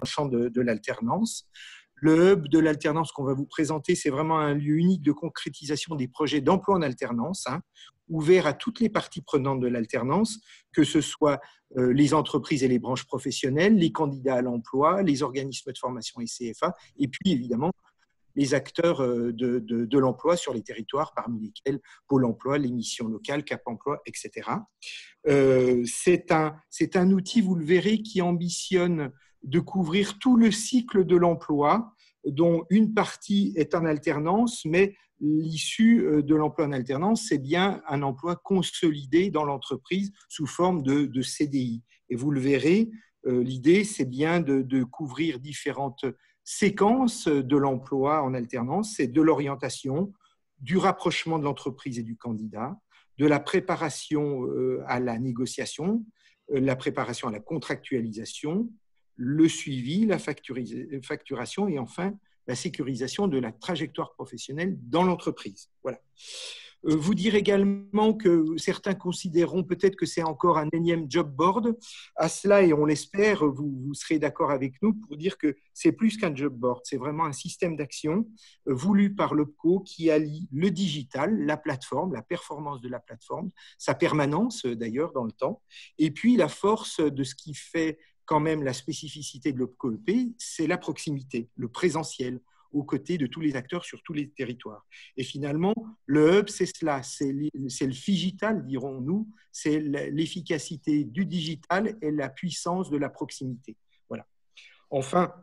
le champ de l'alternance. Le hub de l'alternance qu'on va vous présenter, c'est vraiment un lieu unique de concrétisation des projets d'emploi en alternance, ouvert à toutes les parties prenantes de l'alternance, que ce soit les entreprises et les branches professionnelles, les candidats à l'emploi, les organismes de formation et CFA, et puis évidemment les acteurs de l'emploi sur les territoires, parmi lesquels Pôle emploi, les missions locales, Cap emploi, etc. C'est un outil, vous le verrez, qui ambitionne de couvrir tout le cycle de l'emploi, dont une partie est en alternance, mais l'issue de l'emploi en alternance, c'est bien un emploi consolidé dans l'entreprise sous forme de CDI. Et vous le verrez, l'idée, c'est bien de couvrir différentes séquences de l'emploi en alternance. C'est de l'orientation, du rapprochement de l'entreprise et du candidat, de la préparation à la négociation, la préparation à la contractualisation, le suivi, la facturation et enfin la sécurisation de la trajectoire professionnelle dans l'entreprise. Voilà. Vous dire également que certains considéreront peut-être que c'est encore un énième job board. À cela, et on l'espère, vous serez d'accord avec nous pour dire que c'est plus qu'un job board, c'est vraiment un système d'action voulu par l'OPCO qui allie le digital, la plateforme, la performance de la plateforme, sa permanence d'ailleurs dans le temps, et puis la force de ce qui fait quand même la spécificité de l'OPCO-EP, c'est la proximité, le présentiel, aux côtés de tous les acteurs sur tous les territoires. Et finalement, le hub, c'est cela, c'est le figital, dirons-nous, c'est l'efficacité du digital et la puissance de la proximité. Voilà. Enfin,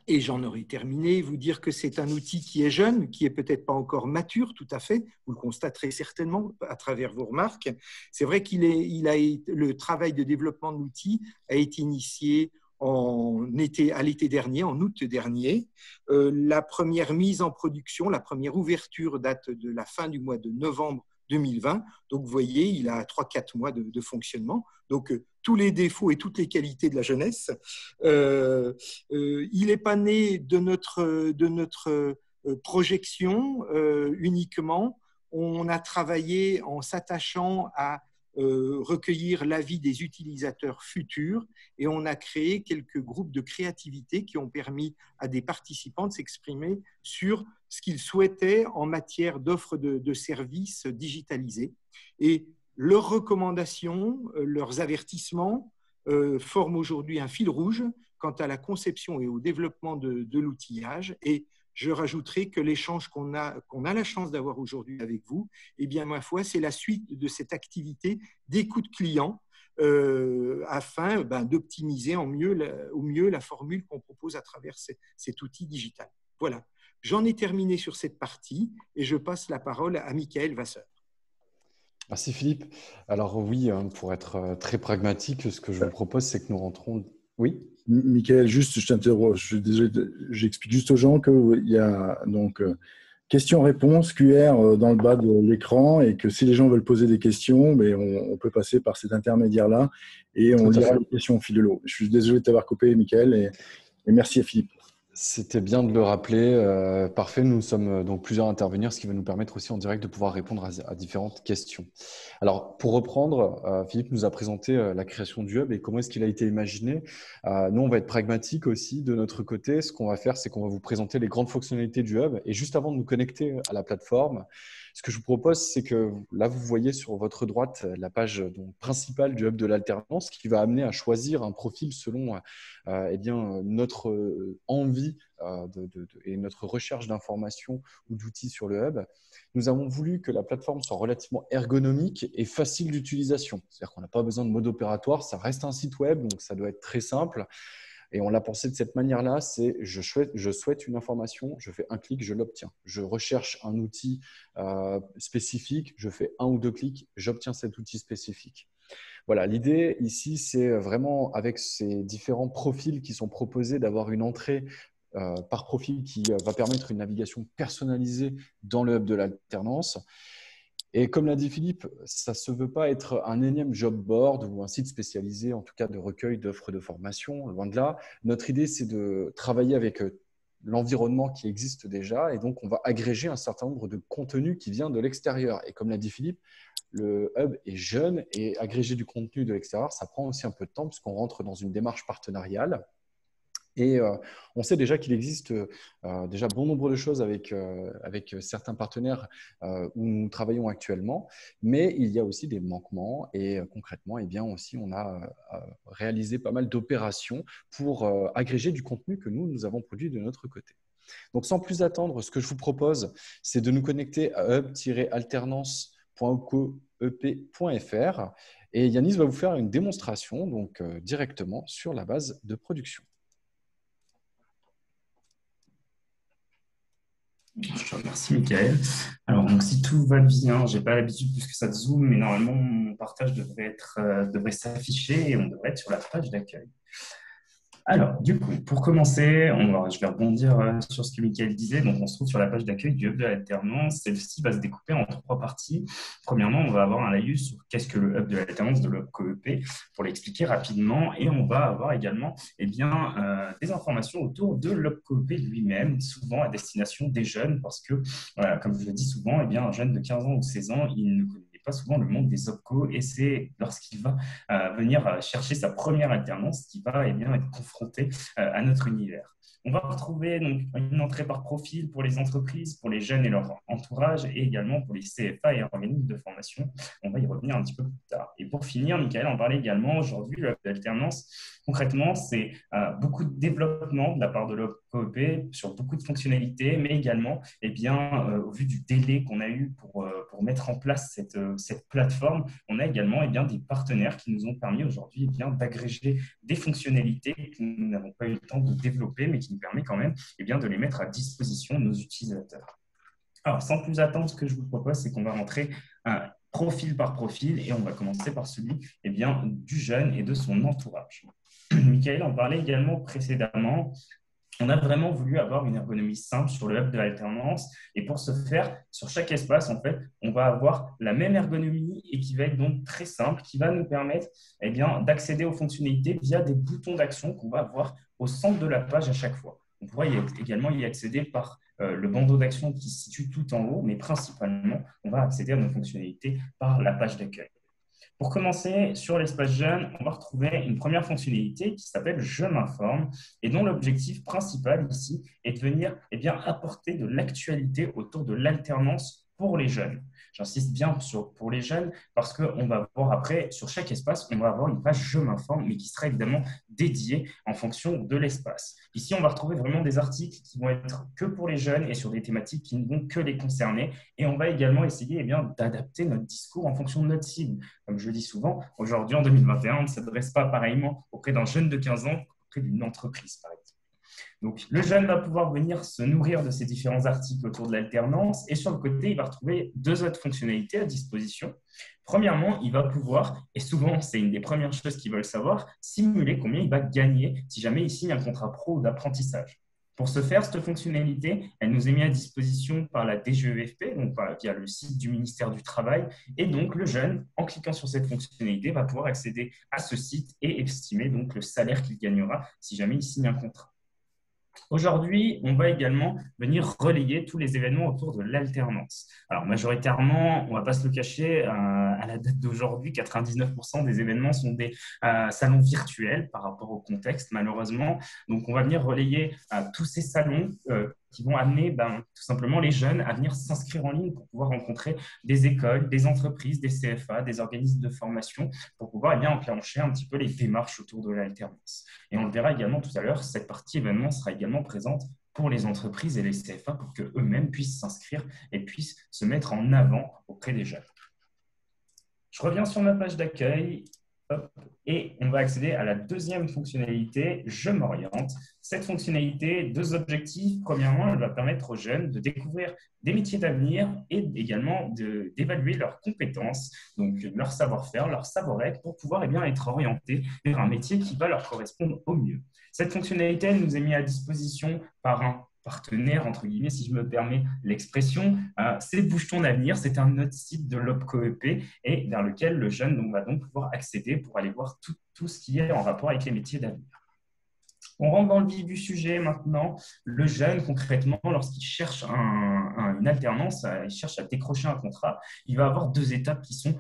et j'en aurai terminé, vous dire que c'est un outil qui est jeune, qui est peut-être pas encore mature tout à fait, vous le constaterez certainement à travers vos remarques. C'est vrai le travail de développement de l'outil a été initié à l'été dernier, en août dernier. La première mise en production, la première ouverture date de la fin du mois de novembre 2020. Donc, vous voyez, il a 3-4 mois de fonctionnement. Donc, tous les défauts et toutes les qualités de la jeunesse. Il n'est pas né de notre projection uniquement. On a travaillé en s'attachant à recueillir l'avis des utilisateurs futurs et on a créé quelques groupes de créativité qui ont permis à des participants de s'exprimer sur ce qu'ils souhaitaient en matière d'offres de services digitalisés. Et leurs recommandations, leurs avertissements forment aujourd'hui un fil rouge quant à la conception et au développement de l'outillage. Et je rajouterai que l'échange qu'on a la chance d'avoir aujourd'hui avec vous, eh bien, ma foi, c'est la suite de cette activité d'écoute client afin d'optimiser au mieux la formule qu'on propose à travers cet outil digital. Voilà, j'en ai terminé sur cette partie et je passe la parole à Michael Vasseur. Merci Philippe. Alors oui, pour être très pragmatique, ce que je vous propose, c'est que nous rentrons… Oui. Michael, juste, je t'interroge, je suis désolé, j'explique juste aux gens qu'il y a donc questions-réponses QR dans le bas de l'écran et que si les gens veulent poser des questions, mais on peut passer par cet intermédiaire-là et on lira les questions au fil de l'eau. Je suis désolé de t'avoir coupé, Michael, et merci à Philippe. C'était bien de le rappeler. Parfait, nous sommes donc plusieurs à intervenir, ce qui va nous permettre aussi en direct de pouvoir répondre à différentes questions. Alors, pour reprendre, Philippe nous a présenté la création du hub et comment est-ce qu'il a été imaginé. Nous, on va être pragmatique aussi de notre côté. Ce qu'on va faire, c'est qu'on va vous présenter les grandes fonctionnalités du hub. Et juste avant de nous connecter à la plateforme, ce que je vous propose, c'est que là, vous voyez sur votre droite la page principale du hub de l'alternance qui va amener à choisir un profil selon notre envie et notre recherche d'informations ou d'outils sur le hub. Nous avons voulu que la plateforme soit relativement ergonomique et facile d'utilisation. C'est-à-dire qu'on n'a pas besoin de mode opératoire, ça reste un site web, donc ça doit être très simple. Et on l'a pensé de cette manière-là, c'est je souhaite une information, je fais un clic, je l'obtiens. Je recherche un outil spécifique, je fais 1 ou 2 clics, j'obtiens cet outil spécifique. Voilà, l'idée ici, c'est vraiment avec ces différents profils qui sont proposés d'avoir une entrée par profil qui va permettre une navigation personnalisée dans le hub de l'alternance. Et comme l'a dit Philippe, ça ne se veut pas être un énième job board ou un site spécialisé, en tout cas de recueil d'offres de formation, loin de là. Notre idée, c'est de travailler avec l'environnement qui existe déjà et donc on va agréger un certain nombre de contenus qui vient de l'extérieur. Et comme l'a dit Philippe, le hub est jeune et agréger du contenu de l'extérieur, ça prend aussi un peu de temps puisqu'on rentre dans une démarche partenariale. Et on sait déjà qu'il existe déjà bon nombre de choses avec certains partenaires où nous travaillons actuellement, mais il y a aussi des manquements et concrètement, eh bien aussi, on a réalisé pas mal d'opérations pour agréger du contenu que nous avons produit de notre côté. Donc, sans plus attendre, ce que je vous propose, c'est de nous connecter à hub-alternance.opep.fr et Yanis va vous faire une démonstration donc, directement sur la base de production. Je te remercie, Michael. Alors, donc, si tout va bien, je n'ai pas l'habitude puisque ça zoome, mais normalement, mon partage devrait s'afficher et on devrait être sur la page d'accueil. Alors, du coup, pour commencer, je vais rebondir sur ce que Michael disait. Donc, on se trouve sur la page d'accueil du Hub de l'alternance. Celle-ci va se découper en 3 parties. Premièrement, on va avoir un laïus sur qu'est-ce que le Hub de l'alternance de l'OPCOEP pour l'expliquer rapidement. Et on va avoir également des informations autour de l'OPCOEP lui-même, souvent à destination des jeunes, parce que, comme je le dis souvent, un jeune de 15 ans ou 16 ans, il ne connaît pas souvent le monde des OPCO et c'est lorsqu'il va venir chercher sa première alternance qu'il va être confronté à notre univers. On va retrouver donc une entrée par profil pour les entreprises, pour les jeunes et leur entourage et également pour les CFA et organismes de formation. On va y revenir un petit peu plus tard. Et pour finir, Michael en parlait également, aujourd'hui, l'alternance, concrètement, c'est beaucoup de développement de la part de l'OPCOEP sur beaucoup de fonctionnalités, mais également, au vu du délai qu'on a eu pour mettre en place cette plateforme, on a également des partenaires qui nous ont permis aujourd'hui d'agréger des fonctionnalités que nous n'avons pas eu le temps de développer, mais qui nous permet quand même de les mettre à disposition de nos utilisateurs. Alors, sans plus attendre, ce que je vous propose, c'est qu'on va rentrer profil par profil et on va commencer par celui du jeune et de son entourage. Michael en parlait également précédemment. On a vraiment voulu avoir une ergonomie simple sur le hub de l'alternance et pour ce faire, sur chaque espace, en fait, on va avoir la même ergonomie et qui va être donc très simple, qui va nous permettre d'accéder aux fonctionnalités via des boutons d'action qu'on va avoir au centre de la page à chaque fois. On pourra également y accéder par le bandeau d'action qui se situe tout en haut, mais principalement, on va accéder à nos fonctionnalités par la page d'accueil. Pour commencer, sur l'espace jeune, on va retrouver une première fonctionnalité qui s'appelle « Je m'informe » et dont l'objectif principal ici est de venir apporter de l'actualité autour de l'alternance pour les jeunes. J'insiste bien pour les jeunes parce qu'on va voir après, sur chaque espace, on va avoir une page « Je m'informe » mais qui sera évidemment dédiée en fonction de l'espace. Ici, on va retrouver vraiment des articles qui vont être que pour les jeunes et sur des thématiques qui ne vont que les concerner. Et on va également essayer d'adapter notre discours en fonction de notre cible. Comme je le dis souvent, aujourd'hui, en 2021, on ne s'adresse pas pareillement auprès d'un jeune de 15 ans qu'auprès d'une entreprise, par exemple. Donc, le jeune va pouvoir venir se nourrir de ces différents articles autour de l'alternance et sur le côté, il va retrouver 2 autres fonctionnalités à disposition. Premièrement, il va pouvoir, et souvent c'est une des premières choses qu'ils veulent savoir, simuler combien il va gagner si jamais il signe un contrat pro ou d'apprentissage. Pour ce faire, cette fonctionnalité, elle nous est mise à disposition par la DGEFP, donc via le site du ministère du Travail. Et donc, le jeune, en cliquant sur cette fonctionnalité, va pouvoir accéder à ce site et estimer donc le salaire qu'il gagnera si jamais il signe un contrat. Aujourd'hui, on va également venir relayer tous les événements autour de l'alternance. Alors, majoritairement, on ne va pas se le cacher, à la date d'aujourd'hui, 99% des événements sont des salons virtuels par rapport au contexte, malheureusement. Donc, on va venir relayer tous ces salons qui vont amener tout simplement les jeunes à venir s'inscrire en ligne pour pouvoir rencontrer des écoles, des entreprises, des CFA, des organismes de formation pour pouvoir enclencher un petit peu les démarches autour de l'alternance. Et on le verra également tout à l'heure, cette partie événement sera également présente pour les entreprises et les CFA pour qu'eux-mêmes puissent s'inscrire et puissent se mettre en avant auprès des jeunes. Je reviens sur ma page d'accueil. Et on va accéder à la deuxième fonctionnalité, je m'oriente. Cette fonctionnalité, 2 objectifs. Premièrement, elle va permettre aux jeunes de découvrir des métiers d'avenir et également d'évaluer leurs compétences, donc leur savoir-faire, leur savoir-être pour pouvoir être orientés vers un métier qui va leur correspondre au mieux. Cette fonctionnalité, elle nous est mise à disposition par un partenaire, entre guillemets, si je me permets l'expression, c'est Bouge ton avenir, c'est un autre site de l'OPCOEP et vers lequel le jeune va donc pouvoir accéder pour aller voir tout ce qui est en rapport avec les métiers d'avenir. On rentre dans le vif du sujet maintenant. Le jeune, concrètement, lorsqu'il cherche une alternance, il cherche à décrocher un contrat, il va avoir 2 étapes qui sont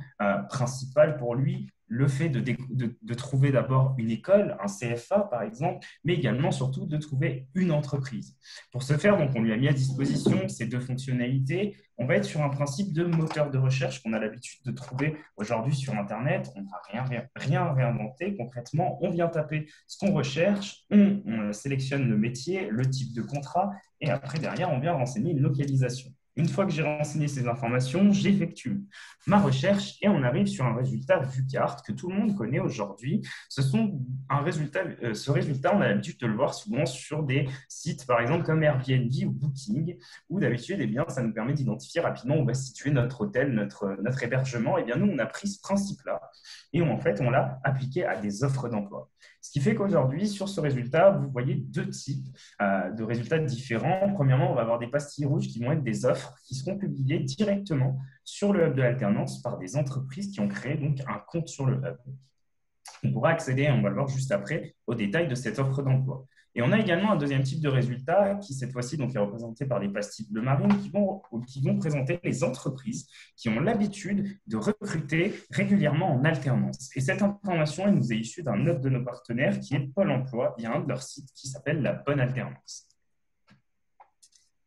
principales pour lui le fait de trouver d'abord une école, un CFA par exemple, mais également surtout de trouver une entreprise. Pour ce faire, donc, on lui a mis à disposition ces deux fonctionnalités. On va être sur un principe de moteur de recherche qu'on a l'habitude de trouver aujourd'hui sur Internet. On n'a rien réinventé. Concrètement, on vient taper ce qu'on recherche, on sélectionne le métier, le type de contrat, et après, derrière, on vient renseigner une localisation. Une fois que j'ai renseigné ces informations, j'effectue ma recherche et on arrive sur un résultat VuCart que tout le monde connaît aujourd'hui. Ce résultat, on a l'habitude de le voir souvent sur des sites, par exemple comme Airbnb ou Booking, où d'habitude, ça nous permet d'identifier rapidement où va se situer notre hôtel, notre hébergement. Et bien, nous, on a pris ce principe-là et on l'a appliqué à des offres d'emploi. Ce qui fait qu'aujourd'hui, sur ce résultat, vous voyez deux types de résultats différents. Premièrement, on va avoir des pastilles rouges qui vont être des offres qui seront publiées directement sur le hub de l'alternance par des entreprises qui ont créé donc un compte sur le hub. On pourra accéder, on va le voir juste après, aux détails de cette offre d'emploi. Et on a également un deuxième type de résultat qui, cette fois-ci, donc, est représenté par des pastilles bleu marine qui vont présenter les entreprises qui ont l'habitude de recruter régulièrement en alternance. Et cette information, elle nous est issue d'un autre de nos partenaires qui est Pôle emploi via un de leurs sites qui s'appelle La Bonne Alternance.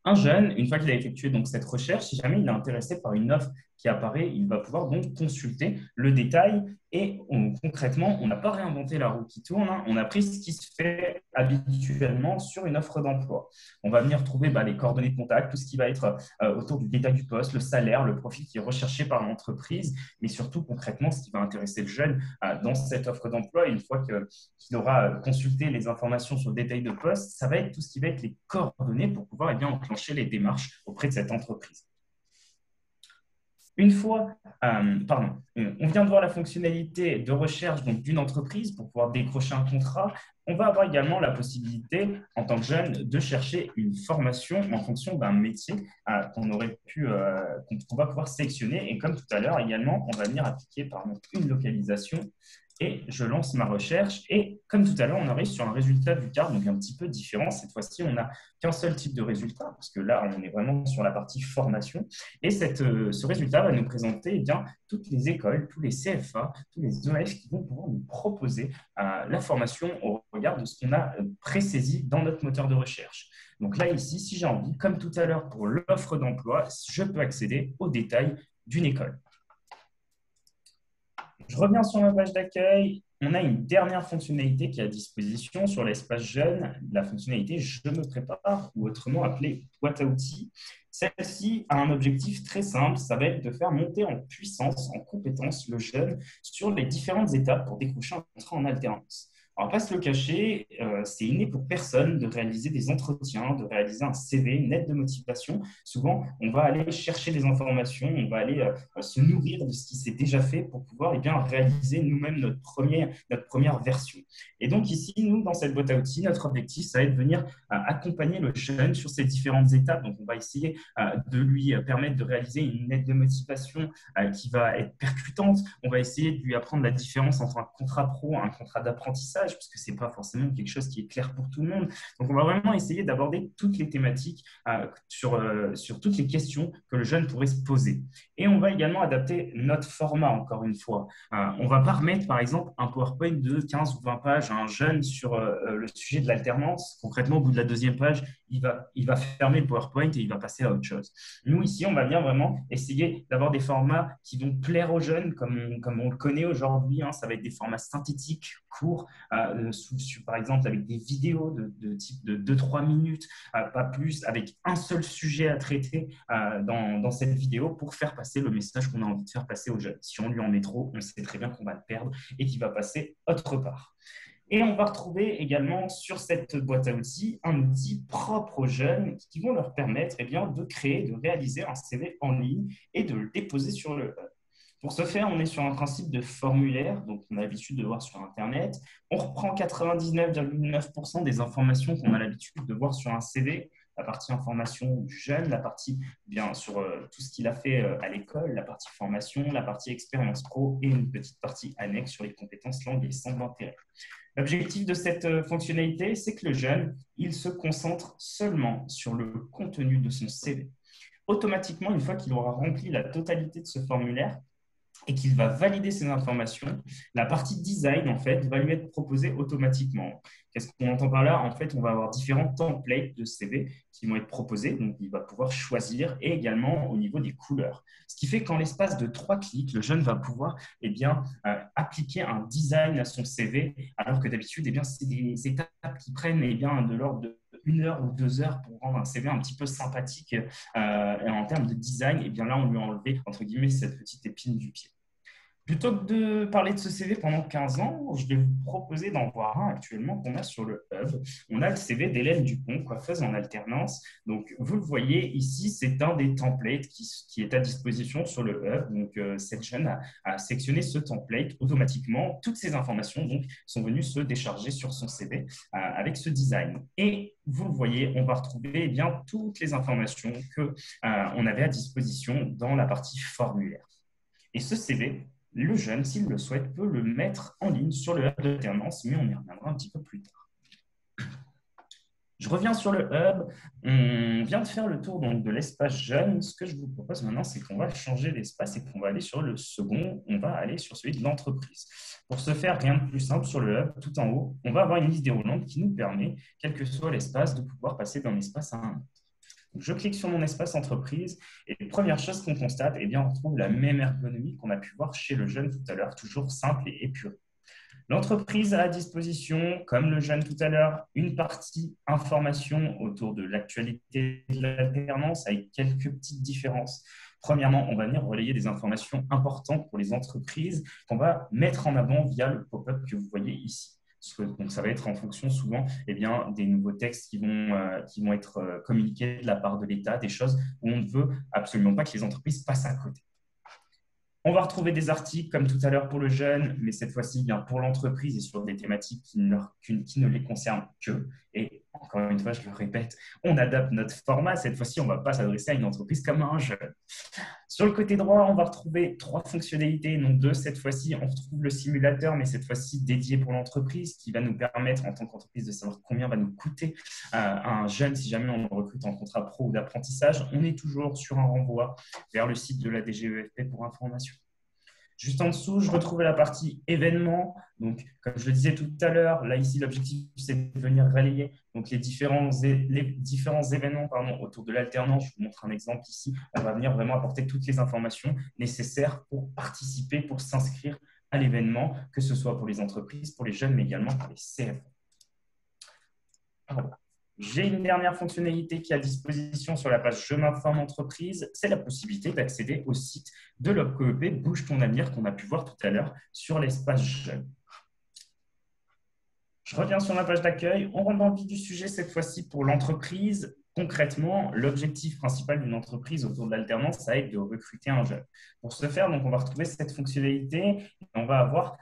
Un jeune, une fois qu'il a effectué donc cette recherche, si jamais il est intéressé par une offre qui apparaît, il va pouvoir donc consulter le détail et concrètement, on n'a pas réinventé la roue qui tourne, on a pris ce qui se fait habituellement sur une offre d'emploi. On va venir trouver les coordonnées de contact, tout ce qui va être autour du détail du poste, le salaire, le profil qui est recherché par l'entreprise, mais surtout concrètement, ce qui va intéresser le jeune dans cette offre d'emploi, une fois qu'il aura consulté les informations sur le détail de poste, ça va être tout ce qui va être les coordonnées pour pouvoir enclencher les démarches auprès de cette entreprise. Une fois, on vient de voir la fonctionnalité de recherche d'une entreprise pour pouvoir décrocher un contrat. On va avoir également la possibilité, en tant que jeune, de chercher une formation en fonction d'un métier qu'on va pouvoir sélectionner. Et comme tout à l'heure également, on va venir appliquer une localisation. Et je lance ma recherche. Et comme tout à l'heure, on arrive sur un résultat VuCart, donc un petit peu différent. Cette fois-ci, on n'a qu'un seul type de résultat, parce que là, on est vraiment sur la partie formation. Et ce résultat va nous présenter toutes les écoles, tous les CFA, tous les OF qui vont pouvoir nous proposer la formation au regard de ce qu'on a présaisi dans notre moteur de recherche. Donc là, ici, si j'ai envie, comme tout à l'heure pour l'offre d'emploi, je peux accéder aux détails d'une école. Je reviens sur ma page d'accueil. On a une dernière fonctionnalité qui est à disposition sur l'espace jeune, la fonctionnalité « Je me prépare » ou autrement appelée « boîte à outils ». Celle-ci a un objectif très simple, ça va être de faire monter en puissance, en compétence le jeune sur les différentes étapes pour décrocher un contrat en alternance. Alors, on va pas se le cacher, c'est inné pour personne de réaliser des entretiens, de réaliser un CV, une lettre de motivation. Souvent, on va aller chercher des informations, on va aller se nourrir de ce qui s'est déjà fait pour pouvoir réaliser nous-mêmes notre première version. Et donc ici, nous, dans cette boîte à outils, notre objectif, ça va être de venir accompagner le jeune sur ces différentes étapes. Donc, on va essayer de lui permettre de réaliser une lettre de motivation qui va être percutante. On va essayer de lui apprendre la différence entre un contrat pro et un contrat d'apprentissage, parce que ce n'est pas forcément quelque chose qui est clair pour tout le monde. Donc, on va vraiment essayer d'aborder toutes les thématiques sur toutes les questions que le jeune pourrait se poser. Et on va également adapter notre format, encore une fois. On ne va pas remettre, par exemple, un PowerPoint de 15 ou 20 pages à un jeune sur le sujet de l'alternance. Concrètement, au bout de la deuxième page, il va fermer le PowerPoint et il va passer à autre chose. Nous, ici, on va bien vraiment essayer d'avoir des formats qui vont plaire aux jeunes, comme on le connaît aujourd'hui. Ça va être des formats synthétiques, courts, par exemple avec des vidéos de type de 2-3 minutes, pas plus, avec un seul sujet à traiter dans cette vidéo pour faire passer le message qu'on a envie de faire passer aux jeunes. Si on lui en met trop, on sait très bien qu'on va le perdre et qu'il va passer autre part. Et on va retrouver également sur cette boîte à outils un outil propre aux jeunes qui vont leur permettre de créer, de réaliser un CV en ligne et de le déposer sur le hub. Pour ce faire, on est sur un principe de formulaire, donc on a l'habitude de voir sur Internet. On reprend 99,9% des informations qu'on a l'habitude de voir sur un CV, la partie information du jeune, la partie sur tout ce qu'il a fait à l'école, la partie formation, la partie expérience pro et une petite partie annexe sur les compétences langues et centres d'intérêt. L'objectif de cette fonctionnalité, c'est que le jeune, il se concentre seulement sur le contenu de son CV. Automatiquement, une fois qu'il aura rempli la totalité de ce formulaire, et qu'il va valider ces informations, la partie design, en fait, va lui être proposée automatiquement. Qu'est-ce qu'on entend par là? En fait, on va avoir différents templates de CV qui vont être proposés. Donc, il va pouvoir choisir et également au niveau des couleurs. Ce qui fait qu'en l'espace de 3 clics, le jeune va pouvoir appliquer un design à son CV, alors que d'habitude, c'est des étapes qui prennent de l'ordre de 1 heure ou 2 heures pour rendre un CV un petit peu sympathique. Et en termes de design, là, on lui a enlevé, entre guillemets, cette petite épine du pied. Plutôt que de parler de ce CV pendant 15 ans, je vais vous proposer d'en voir un actuellement qu'on a sur le Hub. On a le CV d'Hélène Dupont, coiffeuse en alternance. Donc, vous le voyez ici, c'est un des templates qui est à disposition sur le Hub. Donc, cette jeune a sectionné ce template automatiquement. Toutes ces informations sont venues se décharger sur son CV avec ce design. Et vous le voyez, on va retrouver toutes les informations qu'on avait à disposition dans la partie formulaire. Et ce CV, le jeune, s'il le souhaite, peut le mettre en ligne sur le Hub d'alternance, mais on y reviendra un petit peu plus tard. Je reviens sur le Hub. On vient de faire le tour de l'espace jeune. Ce que je vous propose maintenant, c'est qu'on va changer d'espace et qu'on va aller sur le second. On va aller sur celui de l'entreprise. Pour ce faire, rien de plus simple sur le Hub, tout en haut, on va avoir une liste déroulante qui nous permet, quel que soit l'espace, de pouvoir passer d'un espace à un autre. Je clique sur mon espace entreprise et première chose qu'on constate, on retrouve la même ergonomie qu'on a pu voir chez le jeune tout à l'heure, toujours simple et épuré. L'entreprise a à disposition, comme le jeune tout à l'heure, une partie information autour de l'actualité de l'alternance avec quelques petites différences. Premièrement, on va venir relayer des informations importantes pour les entreprises qu'on va mettre en avant via le pop-up que vous voyez ici. Donc, ça va être en fonction souvent des nouveaux textes qui vont être communiqués de la part de l'État, des choses où on ne veut absolument pas que les entreprises passent à côté. On va retrouver des articles comme tout à l'heure pour le jeune, mais cette fois-ci pour l'entreprise et sur des thématiques qui ne les concernent que. Et encore une fois, je le répète, on adapte notre format. Cette fois-ci, on ne va pas s'adresser à une entreprise comme à un jeune. Sur le côté droit, on va retrouver 3 fonctionnalités, non 2 cette fois-ci. On retrouve le simulateur, mais cette fois-ci dédié pour l'entreprise, qui va nous permettre en tant qu'entreprise de savoir combien va nous coûter un jeune si jamais on le recrute en contrat pro ou d'apprentissage. On est toujours sur un renvoi vers le site de la DGEFP pour information. Juste en dessous, je retrouve la partie événements. Donc, comme je le disais tout à l'heure, là, ici, l'objectif, c'est de venir relayer les différents événements autour de l'alternance. Je vous montre un exemple ici. On va venir vraiment apporter toutes les informations nécessaires pour participer, pour s'inscrire à l'événement, que ce soit pour les entreprises, pour les jeunes, mais également pour les CFA. Voilà. J'ai une dernière fonctionnalité qui est à disposition sur la page « Je m'informe entreprise », c'est la possibilité d'accéder au site de l'OPCOEP Bouge ton avenir qu'on a pu voir tout à l'heure sur l'espace jeune. Je reviens sur ma page d'accueil. On rentre dans le vif du sujet cette fois-ci pour l'entreprise. Concrètement, l'objectif principal d'une entreprise autour de l'alternance, ça va être de recruter un jeune. Pour ce faire, on va retrouver cette fonctionnalité. On va avoir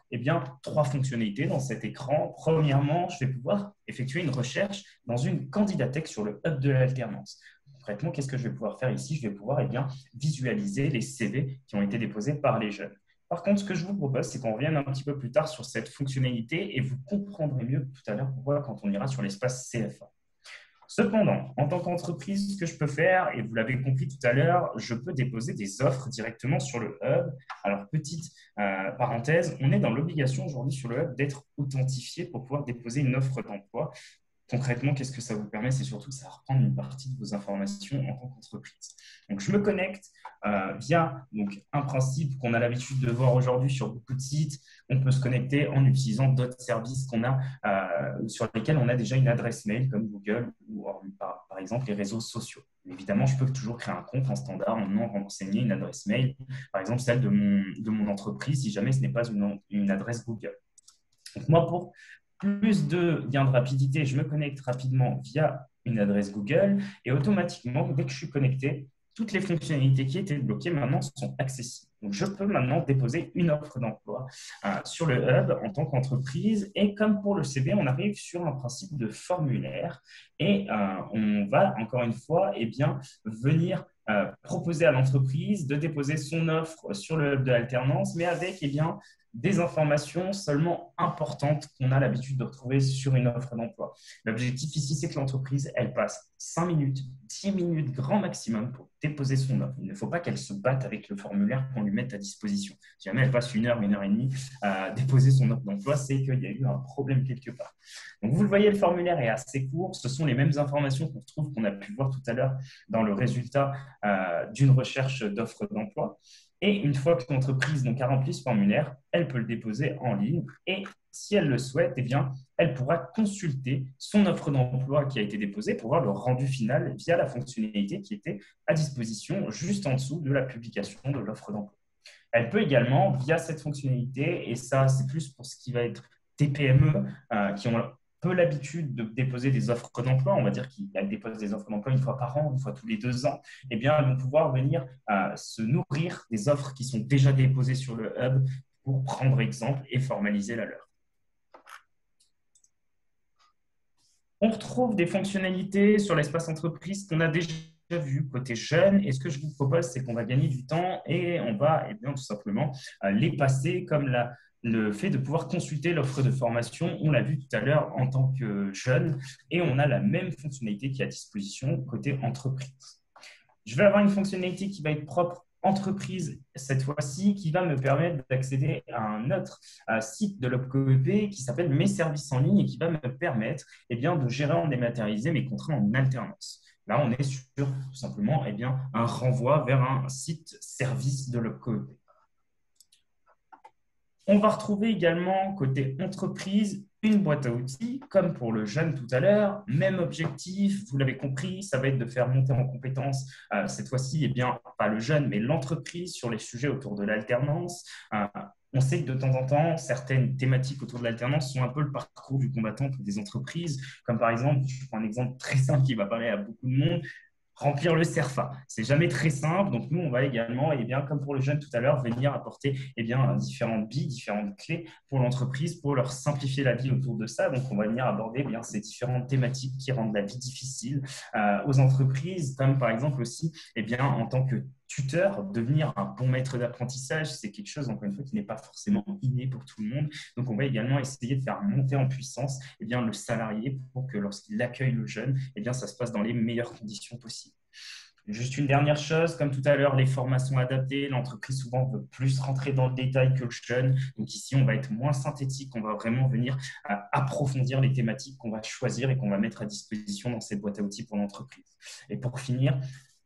3 fonctionnalités dans cet écran. Premièrement, je vais pouvoir effectuer une recherche dans une candidatèque sur le Hub de l'alternance. Concrètement, qu'est-ce que je vais pouvoir faire ici? Je vais pouvoir visualiser les CV qui ont été déposés par les jeunes. Par contre, ce que je vous propose, c'est qu'on revienne un petit peu plus tard sur cette fonctionnalité et vous comprendrez mieux tout à l'heure pourquoi quand on ira sur l'espace CFA. Cependant, en tant qu'entreprise, ce que je peux faire, et vous l'avez compris tout à l'heure, je peux déposer des offres directement sur le Hub. Alors, petite parenthèse, on est dans l'obligation aujourd'hui sur le Hub d'être authentifié pour pouvoir déposer une offre d'emploi. Concrètement, qu'est-ce que ça vous permet? C'est surtout que ça va reprendre une partie de vos informations en tant qu'entreprise. Donc, je me connecte via un principe qu'on a l'habitude de voir aujourd'hui sur beaucoup de sites. On peut se connecter en utilisant d'autres services qu'on a, sur lesquels on a déjà une adresse mail comme Google ou par exemple les réseaux sociaux. Évidemment, je peux toujours créer un compte en standard en renseigner une adresse mail, par exemple celle de mon entreprise, si jamais ce n'est pas une adresse Google. Donc, moi, pour plus de gains de rapidité, je me connecte rapidement via une adresse Google et automatiquement, dès que je suis connecté, toutes les fonctionnalités qui étaient bloquées maintenant sont accessibles. Donc, je peux maintenant déposer une offre d'emploi sur le Hub en tant qu'entreprise. Et comme pour le CV, on arrive sur un principe de formulaire et on va encore une fois venir proposer à l'entreprise de déposer son offre sur le Hub de l'alternance, mais avec des informations seulement importantes qu'on a l'habitude de retrouver sur une offre d'emploi. L'objectif ici, c'est que l'entreprise, elle passe 5 minutes, 10 minutes grand maximum pour déposer son offre. Il ne faut pas qu'elle se batte avec le formulaire qu'on lui mette à disposition. Si jamais elle passe 1 heure, 1 heure et demie à déposer son offre d'emploi, c'est qu'il y a eu un problème quelque part. Donc, vous le voyez, le formulaire est assez court. Ce sont les mêmes informations qu'on retrouve, qu'on a pu voir tout à l'heure dans le résultat d'une recherche d'offres d'emploi. Et une fois que l'entreprise a rempli ce formulaire, elle peut le déposer en ligne et si elle le souhaite, eh bien, elle pourra consulter son offre d'emploi qui a été déposée pour voir le rendu final via la fonctionnalité qui était à disposition juste en dessous de la publication de l'offre d'emploi. Elle peut également, via cette fonctionnalité, et ça c'est plus pour ce qui va être des PME qui ont peu l'habitude de déposer des offres d'emploi, on va dire qu'elles déposent des offres d'emploi 1 fois par an, 1 fois tous les 2 ans, eh bien, elles vont pouvoir venir se nourrir des offres qui sont déjà déposées sur le hub pour prendre exemple et formaliser la leur. On retrouve des fonctionnalités sur l'espace entreprise qu'on a déjà vu côté jeune. Et ce que je vous propose, c'est qu'on va gagner du temps et on va eh bien, tout simplement les passer comme le fait de pouvoir consulter l'offre de formation. On l'a vu tout à l'heure en tant que jeune et on a la même fonctionnalité qui est à disposition côté entreprise. Je vais avoir une fonctionnalité qui va être propre entreprise cette fois-ci, qui va me permettre d'accéder à un autre site de l'OPCOEP qui s'appelle Mes services en ligne et qui va me permettre eh bien, de gérer en dématérialisé mes contrats en alternance. Là, on est sur tout simplement eh bien, un renvoi vers un site service de l'OPCOEP. On va retrouver également côté entreprise une boîte à outils, comme pour le jeune tout à l'heure. Même objectif, vous l'avez compris, ça va être de faire monter en compétence, cette fois-ci, eh bien, pas le jeune, mais l'entreprise sur les sujets autour de l'alternance. On sait que de temps en temps, certaines thématiques autour de l'alternance sont un peu le parcours du combattant pour des entreprises, comme par exemple, je prends un exemple très simple qui va parler à beaucoup de monde, remplir le CERFA. C'est jamais très simple. Donc, nous, on va également, eh bien, comme pour le jeune tout à l'heure, venir apporter eh bien, différentes billes, différentes clés pour l'entreprise pour leur simplifier la vie autour de ça. Donc, on va venir aborder eh bien, ces différentes thématiques qui rendent la vie difficile aux entreprises, comme par exemple aussi eh bien, en tant que tuteur, devenir un bon maître d'apprentissage, c'est quelque chose, encore une fois, qui n'est pas forcément inné pour tout le monde. Donc, on va également essayer de faire monter en puissance eh bien, le salarié pour que lorsqu'il accueille le jeune, eh bien, ça se passe dans les meilleures conditions possibles. Juste une dernière chose, comme tout à l'heure, les formations adaptées, l'entreprise souvent veut plus rentrer dans le détail que le jeune. Donc ici, on va être moins synthétique, on va vraiment venir approfondir les thématiques qu'on va choisir et qu'on va mettre à disposition dans cette boîte à outils pour l'entreprise. Et pour finir,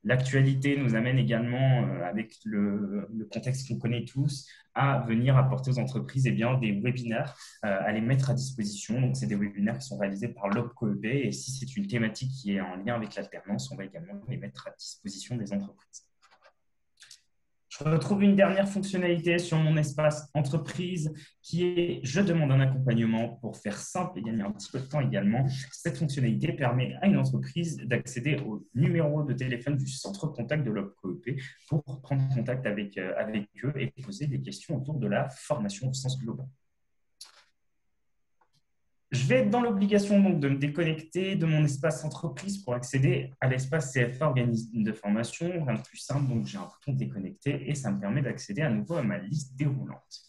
l'actualité nous amène également, avec le contexte qu'on connaît tous, à venir apporter aux entreprises eh bien, des webinaires, à les mettre à disposition. Donc, c'est des webinaires qui sont réalisés par l'OPCOEP et si c'est une thématique qui est en lien avec l'alternance, on va également les mettre à disposition des entreprises. Je retrouve une dernière fonctionnalité sur mon espace entreprise qui est « Je demande un accompagnement » pour faire simple et gagner un petit peu de temps également. Cette fonctionnalité permet à une entreprise d'accéder au numéro de téléphone du centre contact de l'OPCOEP pour prendre contact avec eux et poser des questions autour de la formation au sens global. Je vais être dans l'obligation donc de me déconnecter de mon espace entreprise pour accéder à l'espace CFA organisme de formation. Rien de plus simple, donc j'ai un bouton déconnecter et ça me permet d'accéder à nouveau à ma liste déroulante.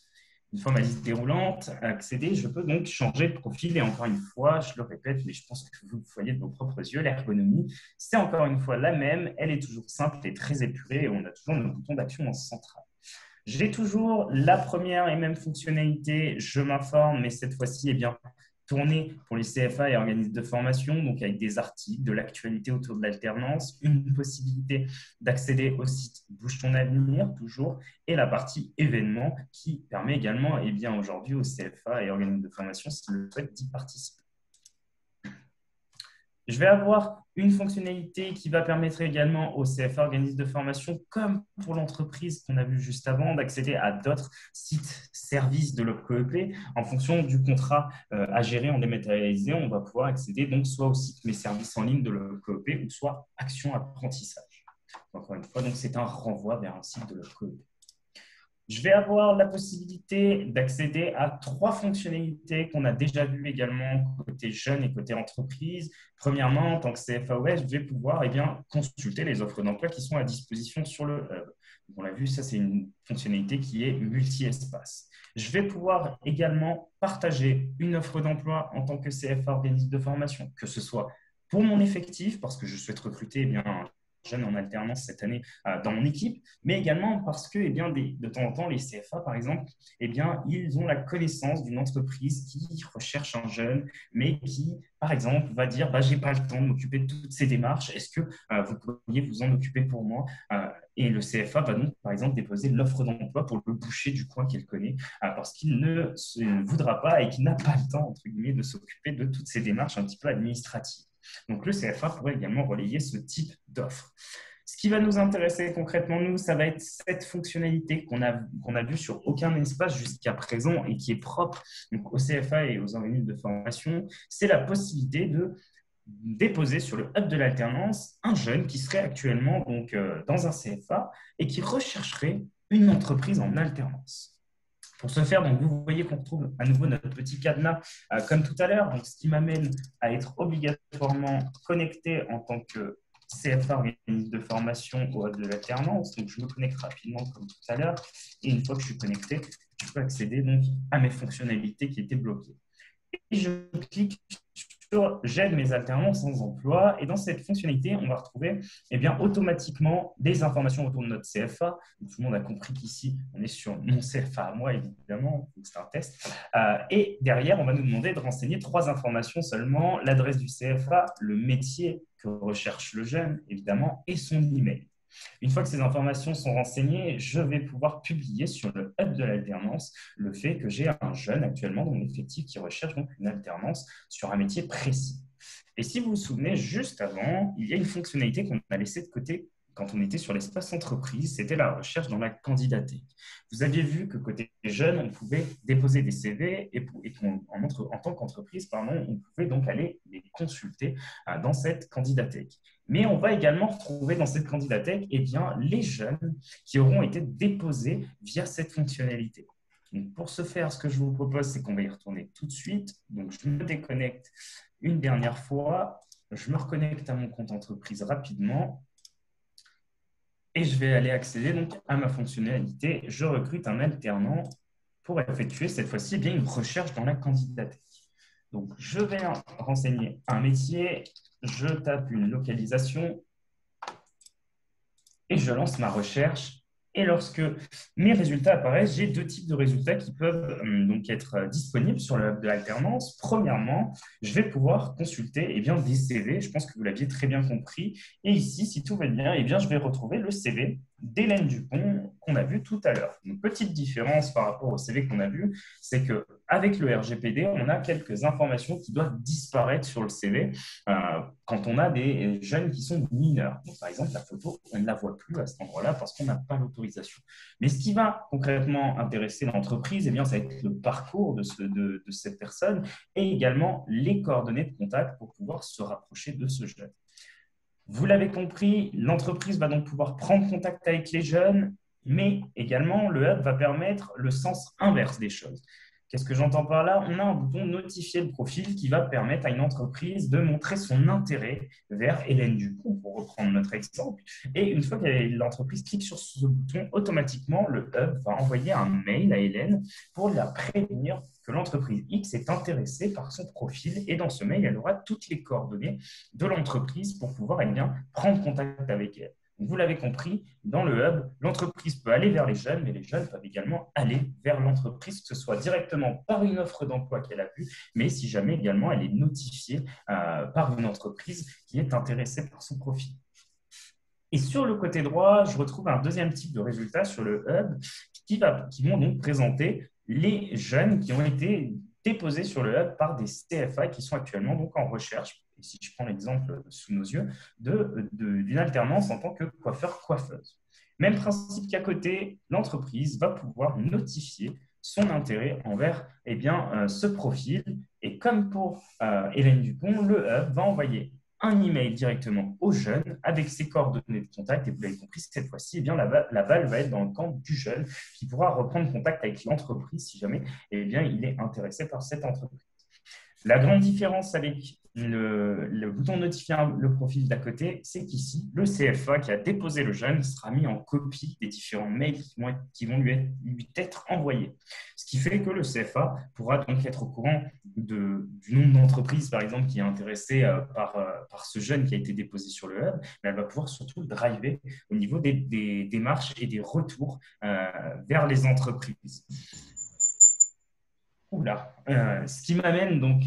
Une fois ma liste déroulante accédée, je peux donc changer de profil et encore une fois, je le répète, mais je pense que vous le voyez de vos propres yeux, l'ergonomie, c'est encore une fois la même, elle est toujours simple et très épurée et on a toujours nos boutons d'action en centrale. J'ai toujours la première et même fonctionnalité, je m'informe, mais cette fois-ci, eh bien, tournée pour les CFA et organismes de formation, donc avec des articles, de l'actualité autour de l'alternance, une possibilité d'accéder au site Bouge ton avenir, toujours, et la partie événements qui permet également eh bien, aujourd'hui aux CFA et organismes de formation, s'ils le souhaitent, d'y participer. Je vais avoir une fonctionnalité qui va permettre également aux CFA organismes de formation, comme pour l'entreprise qu'on a vu juste avant, d'accéder à d'autres sites services de l'OPCOEP. En fonction du contrat à gérer en dématérialisé, on va pouvoir accéder donc soit au site Mes services en ligne de l'OPCOEP ou soit Action Apprentissage. Encore une fois, donc c'est un renvoi vers un site de l'OPCOEP. Je vais avoir la possibilité d'accéder à 3 fonctionnalités qu'on a déjà vues également côté jeunes et côté entreprise. Premièrement, en tant que CFAOS, je vais pouvoir consulter les offres d'emploi qui sont à disposition sur le hub. On l'a vu, ça c'est une fonctionnalité qui est multi-espace. Je vais pouvoir également partager une offre d'emploi en tant que CFA organisme de formation, que ce soit pour mon effectif, parce que je souhaite recruter un jeune en alternance cette année dans mon équipe, mais également parce que de temps en temps, les CFA, par exemple, ils ont la connaissance d'une entreprise qui recherche un jeune, mais qui, par exemple, va dire je n'ai pas le temps de m'occuper de toutes ces démarches, est-ce que vous pourriez vous en occuper pour moi et le CFA va donc, par exemple, déposer l'offre d'emploi pour le boucher du coin qu'il connaît parce qu'il ne voudra pas et qu'il n'a pas le temps, entre guillemets, de s'occuper de toutes ces démarches un petit peu administratives. Donc, le CFA pourrait également relayer ce type d'offre. Ce qui va nous intéresser concrètement, nous, ça va être cette fonctionnalité qu'on a vue sur aucun espace jusqu'à présent et qui est propre donc, au CFA et aux organismes de formation. C'est la possibilité de déposer sur le hub de l'alternance un jeune qui serait actuellement donc, dans un CFA et qui rechercherait une entreprise en alternance. Pour ce faire, donc, vous voyez qu'on retrouve à nouveau notre petit cadenas comme tout à l'heure, ce qui m'amène à être obligatoirement connecté en tant que CFA organisme de formation au hub de l'alternance. Donc, je me connecte rapidement comme tout à l'heure et une fois que je suis connecté, je peux accéder donc, à mes fonctionnalités qui étaient bloquées. Et je clique sur « J'aide mes alternants sans emploi » et dans cette fonctionnalité, on va retrouver automatiquement des informations autour de notre CFA. Donc, tout le monde a compris qu'ici, on est sur mon CFA à moi, évidemment, c'est un test. Et derrière, on va nous demander de renseigner 3 informations seulement, l'adresse du CFA, le métier que recherche le jeune, évidemment, et son email. Une fois que ces informations sont renseignées, je vais pouvoir publier sur le hub de l'alternance le fait que j'ai un jeune actuellement dans mon effectif qui recherche donc une alternance sur un métier précis. Et si vous vous souvenez, juste avant, il y a une fonctionnalité qu'on a laissée de côté quand on était sur l'espace entreprise, c'était la recherche dans la candidathèque. Vous aviez vu que côté jeunes, on pouvait déposer des CV et en tant qu'entreprise, on pouvait donc aller les consulter dans cette candidathèque. Mais on va également retrouver dans cette candidathèque les jeunes qui auront été déposés via cette fonctionnalité. Donc, pour ce faire, ce que je vous propose, c'est qu'on va y retourner tout de suite. Donc, je me déconnecte une dernière fois. Je me reconnecte à mon compte entreprise rapidement. Et je vais aller accéder donc à ma fonctionnalité. Je recrute un alternant pour effectuer cette fois-ci une recherche dans la candidathèque. Donc, je vais renseigner un métier, je tape une localisation et je lance ma recherche. Et lorsque mes résultats apparaissent, j'ai 2 types de résultats qui peuvent donc être disponibles sur le hub de l'alternance. Premièrement, je vais pouvoir consulter des CV. Je pense que vous l'aviez très bien compris. Et ici, si tout va bien, je vais retrouver le CV d'Hélène Dupont qu'on a vu tout à l'heure. Une petite différence par rapport au CV qu'on a vu, c'est qu'avec le RGPD, on a quelques informations qui doivent disparaître sur le CV quand on a des jeunes qui sont mineurs. Donc, par exemple, la photo, on ne la voit plus à cet endroit-là parce qu'on n'a pas l'autorisation. Mais ce qui va concrètement intéresser l'entreprise, ça va être le parcours de cette personne et également les coordonnées de contact pour pouvoir se rapprocher de ce jeune. Vous l'avez compris, l'entreprise va donc pouvoir prendre contact avec les jeunes, mais également le hub va permettre le sens inverse des choses. Qu'est-ce que j'entends par là? On a un bouton « Notifier le profil » qui va permettre à une entreprise de montrer son intérêt vers Hélène Dupont, pour reprendre notre exemple. Et une fois que l'entreprise clique sur ce bouton, automatiquement, le hub va envoyer un mail à Hélène pour la prévenir que l'entreprise X est intéressée par son profil. Et dans ce mail, elle aura toutes les coordonnées de l'entreprise pour pouvoir prendre contact avec elle. Vous l'avez compris, dans le hub, l'entreprise peut aller vers les jeunes, mais les jeunes peuvent également aller vers l'entreprise, que ce soit directement par une offre d'emploi qu'elle a vue, mais si jamais également elle est notifiée par une entreprise qui est intéressée par son profil. Et sur le côté droit, je retrouve un deuxième type de résultat sur le hub qui vont donc présenter les jeunes qui ont été déposés sur le hub par des CFA qui sont actuellement donc en recherche. Et si je prends l'exemple sous nos yeux, d'une alternance en tant que coiffeur-coiffeuse. Même principe qu'à côté, l'entreprise va pouvoir notifier son intérêt envers ce profil. Et comme pour Hélène Dupont, le hub va envoyer un email directement au jeune avec ses coordonnées de contact. Et vous l'avez compris, cette fois-ci, eh bien, la balle va être dans le camp du jeune qui pourra reprendre contact avec l'entreprise si jamais eh bien, il est intéressé par cette entreprise. La grande différence avec le bouton notifier le profil d'à côté, c'est qu'ici, le CFA qui a déposé le jeune sera mis en copie des différents mails qui vont lui être envoyés. Ce qui fait que le CFA pourra donc être au courant du nombre d'entreprises, par exemple, qui est intéressée par ce jeune qui a été déposé sur le hub, mais elle va pouvoir surtout le driver au niveau des démarches et des retours vers les entreprises. Oula. Ce qui m'amène donc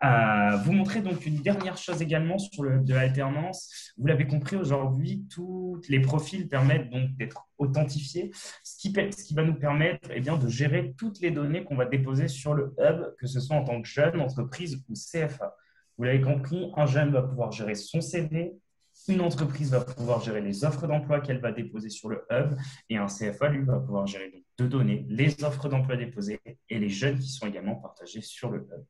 à vous montrer donc une dernière chose également sur le hub de l'alternance. Vous l'avez compris, aujourd'hui, tous les profils permettent donc d'être authentifiés, ce qui va nous permettre eh bien, de gérer toutes les données qu'on va déposer sur le hub, que ce soit en tant que jeune, entreprise ou CFA. Vous l'avez compris, un jeune va pouvoir gérer son CV, une entreprise va pouvoir gérer les offres d'emploi qu'elle va déposer sur le hub et un CFA, lui, va pouvoir gérer les deux données, les offres d'emploi déposées et les jeunes qui sont également partagés sur le hub.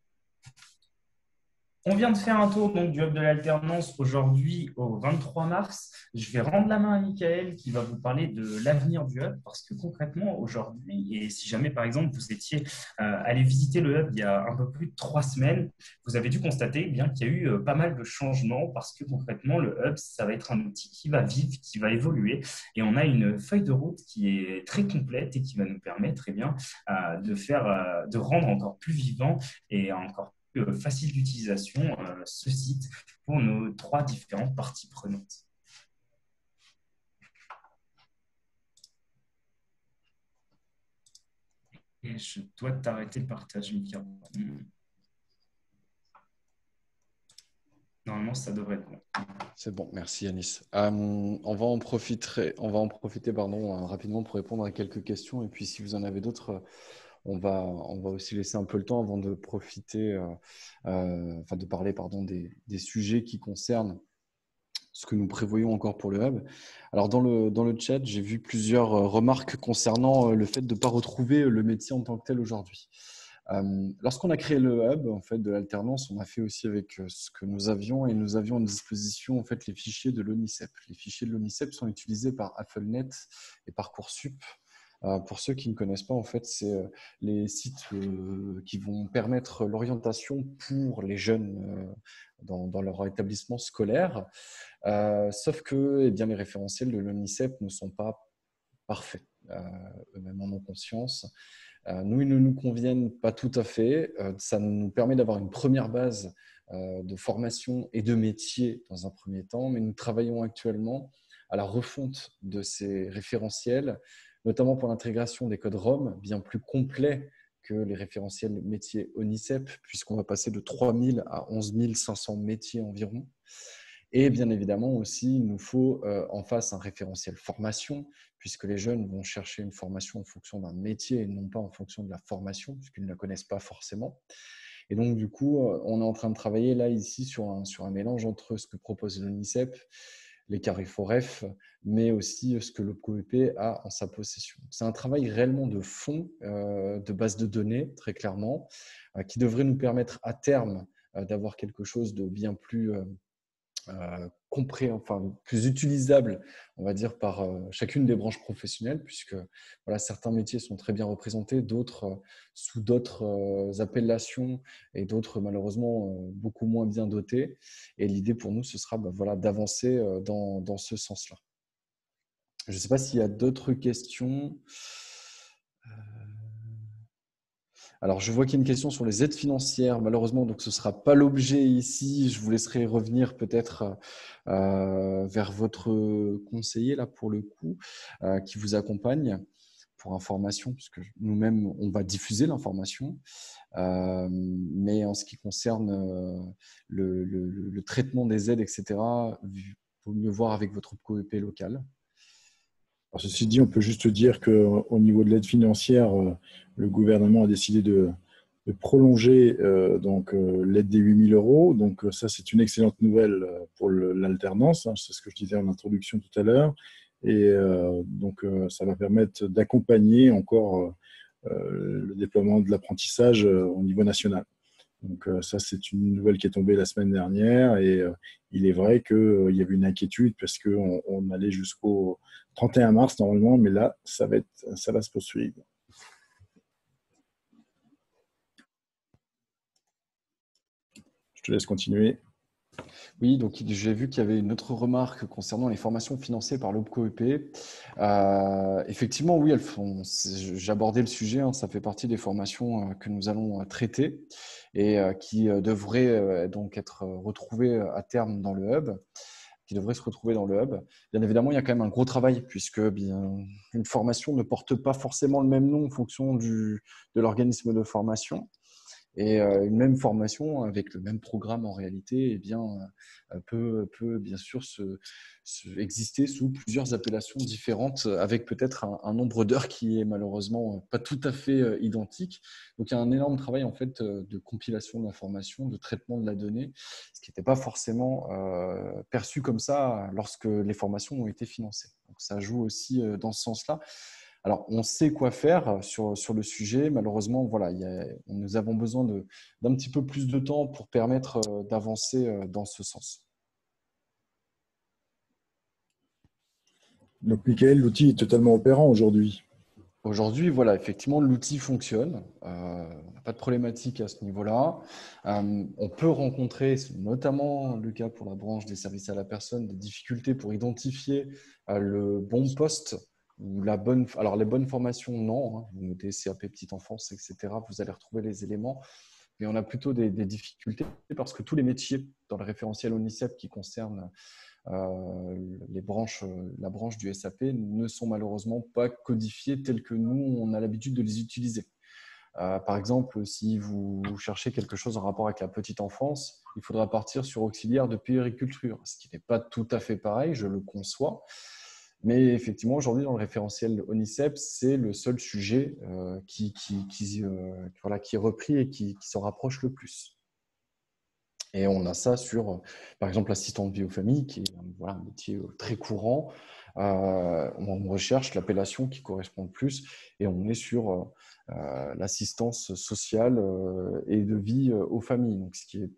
On vient de faire un tour donc, du hub de l'alternance aujourd'hui au 23 mars. Je vais rendre la main à Michael qui va vous parler de l'avenir du hub parce que concrètement aujourd'hui, et si jamais par exemple vous étiez allé visiter le hub il y a un peu plus de 3 semaines, vous avez dû constater eh bien qu'il y a eu pas mal de changements parce que concrètement le hub, ça va être un outil qui va vivre, qui va évoluer et on a une feuille de route qui est très complète et qui va nous permettre eh bien, de rendre encore plus vivant et encore facile d'utilisation ce site pour nos 3 différentes parties prenantes. Et je dois t'arrêter le partage, Mika. Normalement, ça devrait être bon. C'est bon, merci Yanis. On va en profiter rapidement pour répondre à quelques questions. Et puis, si vous en avez d'autres, on va aussi laisser un peu le temps avant de profiter, de parler des sujets qui concernent ce que nous prévoyons encore pour le hub. Alors, dans le chat, j'ai vu plusieurs remarques concernant le fait de ne pas retrouver le métier en tant que tel aujourd'hui. Lorsqu'on a créé le hub en fait, de l'alternance, on a fait aussi avec ce que nous avions et nous avions à disposition en fait, les fichiers de l'ONICEP. Les fichiers de l'ONICEP sont utilisés par AffleNet et Parcoursup. Pour ceux qui ne connaissent pas, en fait, c'est les sites qui vont permettre l'orientation pour les jeunes dans leur établissement scolaire. Sauf que eh bien, les référentiels de l'ONICEP ne sont pas parfaits. Eux-mêmes en ont conscience. Nous, ils ne nous conviennent pas tout à fait. Ça nous permet d'avoir une première base de formation et de métier dans un premier temps, mais nous travaillons actuellement à la refonte de ces référentiels, notamment pour l'intégration des codes ROM bien plus complets que les référentiels métiers ONICEP, puisqu'on va passer de 3 000 à 11 500 métiers environ. Et bien évidemment aussi, il nous faut en face un référentiel formation, puisque les jeunes vont chercher une formation en fonction d'un métier et non pas en fonction de la formation, puisqu'ils ne la connaissent pas forcément. Et donc, du coup, on est en train de travailler là, ici, sur un mélange entre ce que propose l'ONICEP, les Carrefour-F, mais aussi ce que l'OPCOEP a en sa possession. C'est un travail réellement de fond, de base de données, très clairement, qui devrait nous permettre à terme d'avoir quelque chose de bien plus plus utilisable, on va dire, par chacune des branches professionnelles, puisque voilà, certains métiers sont très bien représentés, d'autres sous d'autres appellations et d'autres malheureusement beaucoup moins bien dotés. Et l'idée pour nous, ce sera d'avancer dans ce sens-là. Je ne sais pas s'il y a d'autres questions. Alors, je vois qu'il y a une question sur les aides financières. Malheureusement, donc, ce ne sera pas l'objet ici. Je vous laisserai revenir peut-être vers votre conseiller, là, pour le coup, qui vous accompagne pour information, puisque nous-mêmes, on va diffuser l'information. Mais en ce qui concerne le traitement des aides, etc., il vaut mieux voir avec votre COEP local. Alors, ceci dit, on peut juste dire qu'au niveau de l'aide financière, le gouvernement a décidé de prolonger l'aide des 8 000 €. Donc ça, c'est une excellente nouvelle pour l'alternance. C'est ce que je disais en introduction tout à l'heure. Et ça va permettre d'accompagner encore le déploiement de l'apprentissage au niveau national. Donc ça, c'est une nouvelle qui est tombée la semaine dernière et il est vrai qu'il y avait une inquiétude parce qu'on allait jusqu'au 31 mars normalement, mais là, ça va se poursuivre. Je te laisse continuer. Oui, donc j'ai vu qu'il y avait une autre remarque concernant les formations financées par l'OPCO-EP. Effectivement, oui, j'abordais le sujet, hein, ça fait partie des formations que nous allons traiter et qui devraient donc être retrouvées à terme dans le hub, qui devraient se retrouver dans le hub. Bien évidemment, il y a quand même un gros travail puisque une formation ne porte pas forcément le même nom en fonction de l'organisme de formation. Et une même formation avec le même programme en réalité eh bien, peut bien sûr exister sous plusieurs appellations différentes avec peut-être un nombre d'heures qui est malheureusement pas tout à fait identique. Donc il y a un énorme travail en fait de compilation de l'information, de traitement de la donnée, ce qui n'était pas forcément perçu comme ça lorsque les formations ont été financées. Donc ça joue aussi dans ce sens-là. Alors, on sait quoi faire sur le sujet. Malheureusement, voilà, nous avons besoin d'un petit peu plus de temps pour permettre d'avancer dans ce sens. Donc, Michael, l'outil est totalement opérant aujourd'hui. Aujourd'hui, voilà, effectivement, l'outil fonctionne. On n'a pas de problématique à ce niveau-là. On peut rencontrer, c'est notamment le cas pour la branche des services à la personne, des difficultés pour identifier le bon poste ou alors les bonnes formations, non. Hein. Vous notez CAP petite enfance, etc. Vous allez retrouver les éléments. Mais on a plutôt des difficultés parce que tous les métiers dans le référentiel ONICEP qui concernent la branche du SAP ne sont malheureusement pas codifiés tels que nous, on a l'habitude de les utiliser. Par exemple, si vous cherchez quelque chose en rapport avec la petite enfance, il faudra partir sur auxiliaire de puériculture, ce qui n'est pas tout à fait pareil, je le conçois. Mais effectivement, aujourd'hui, dans le référentiel ONICEP, c'est le seul sujet qui est repris et qui s'en rapproche le plus. Et on a ça sur, par exemple, l'assistante vie aux familles, qui est un métier très courant. On recherche l'appellation qui correspond le plus et on est sur l'assistance sociale et de vie aux familles, donc ce qui est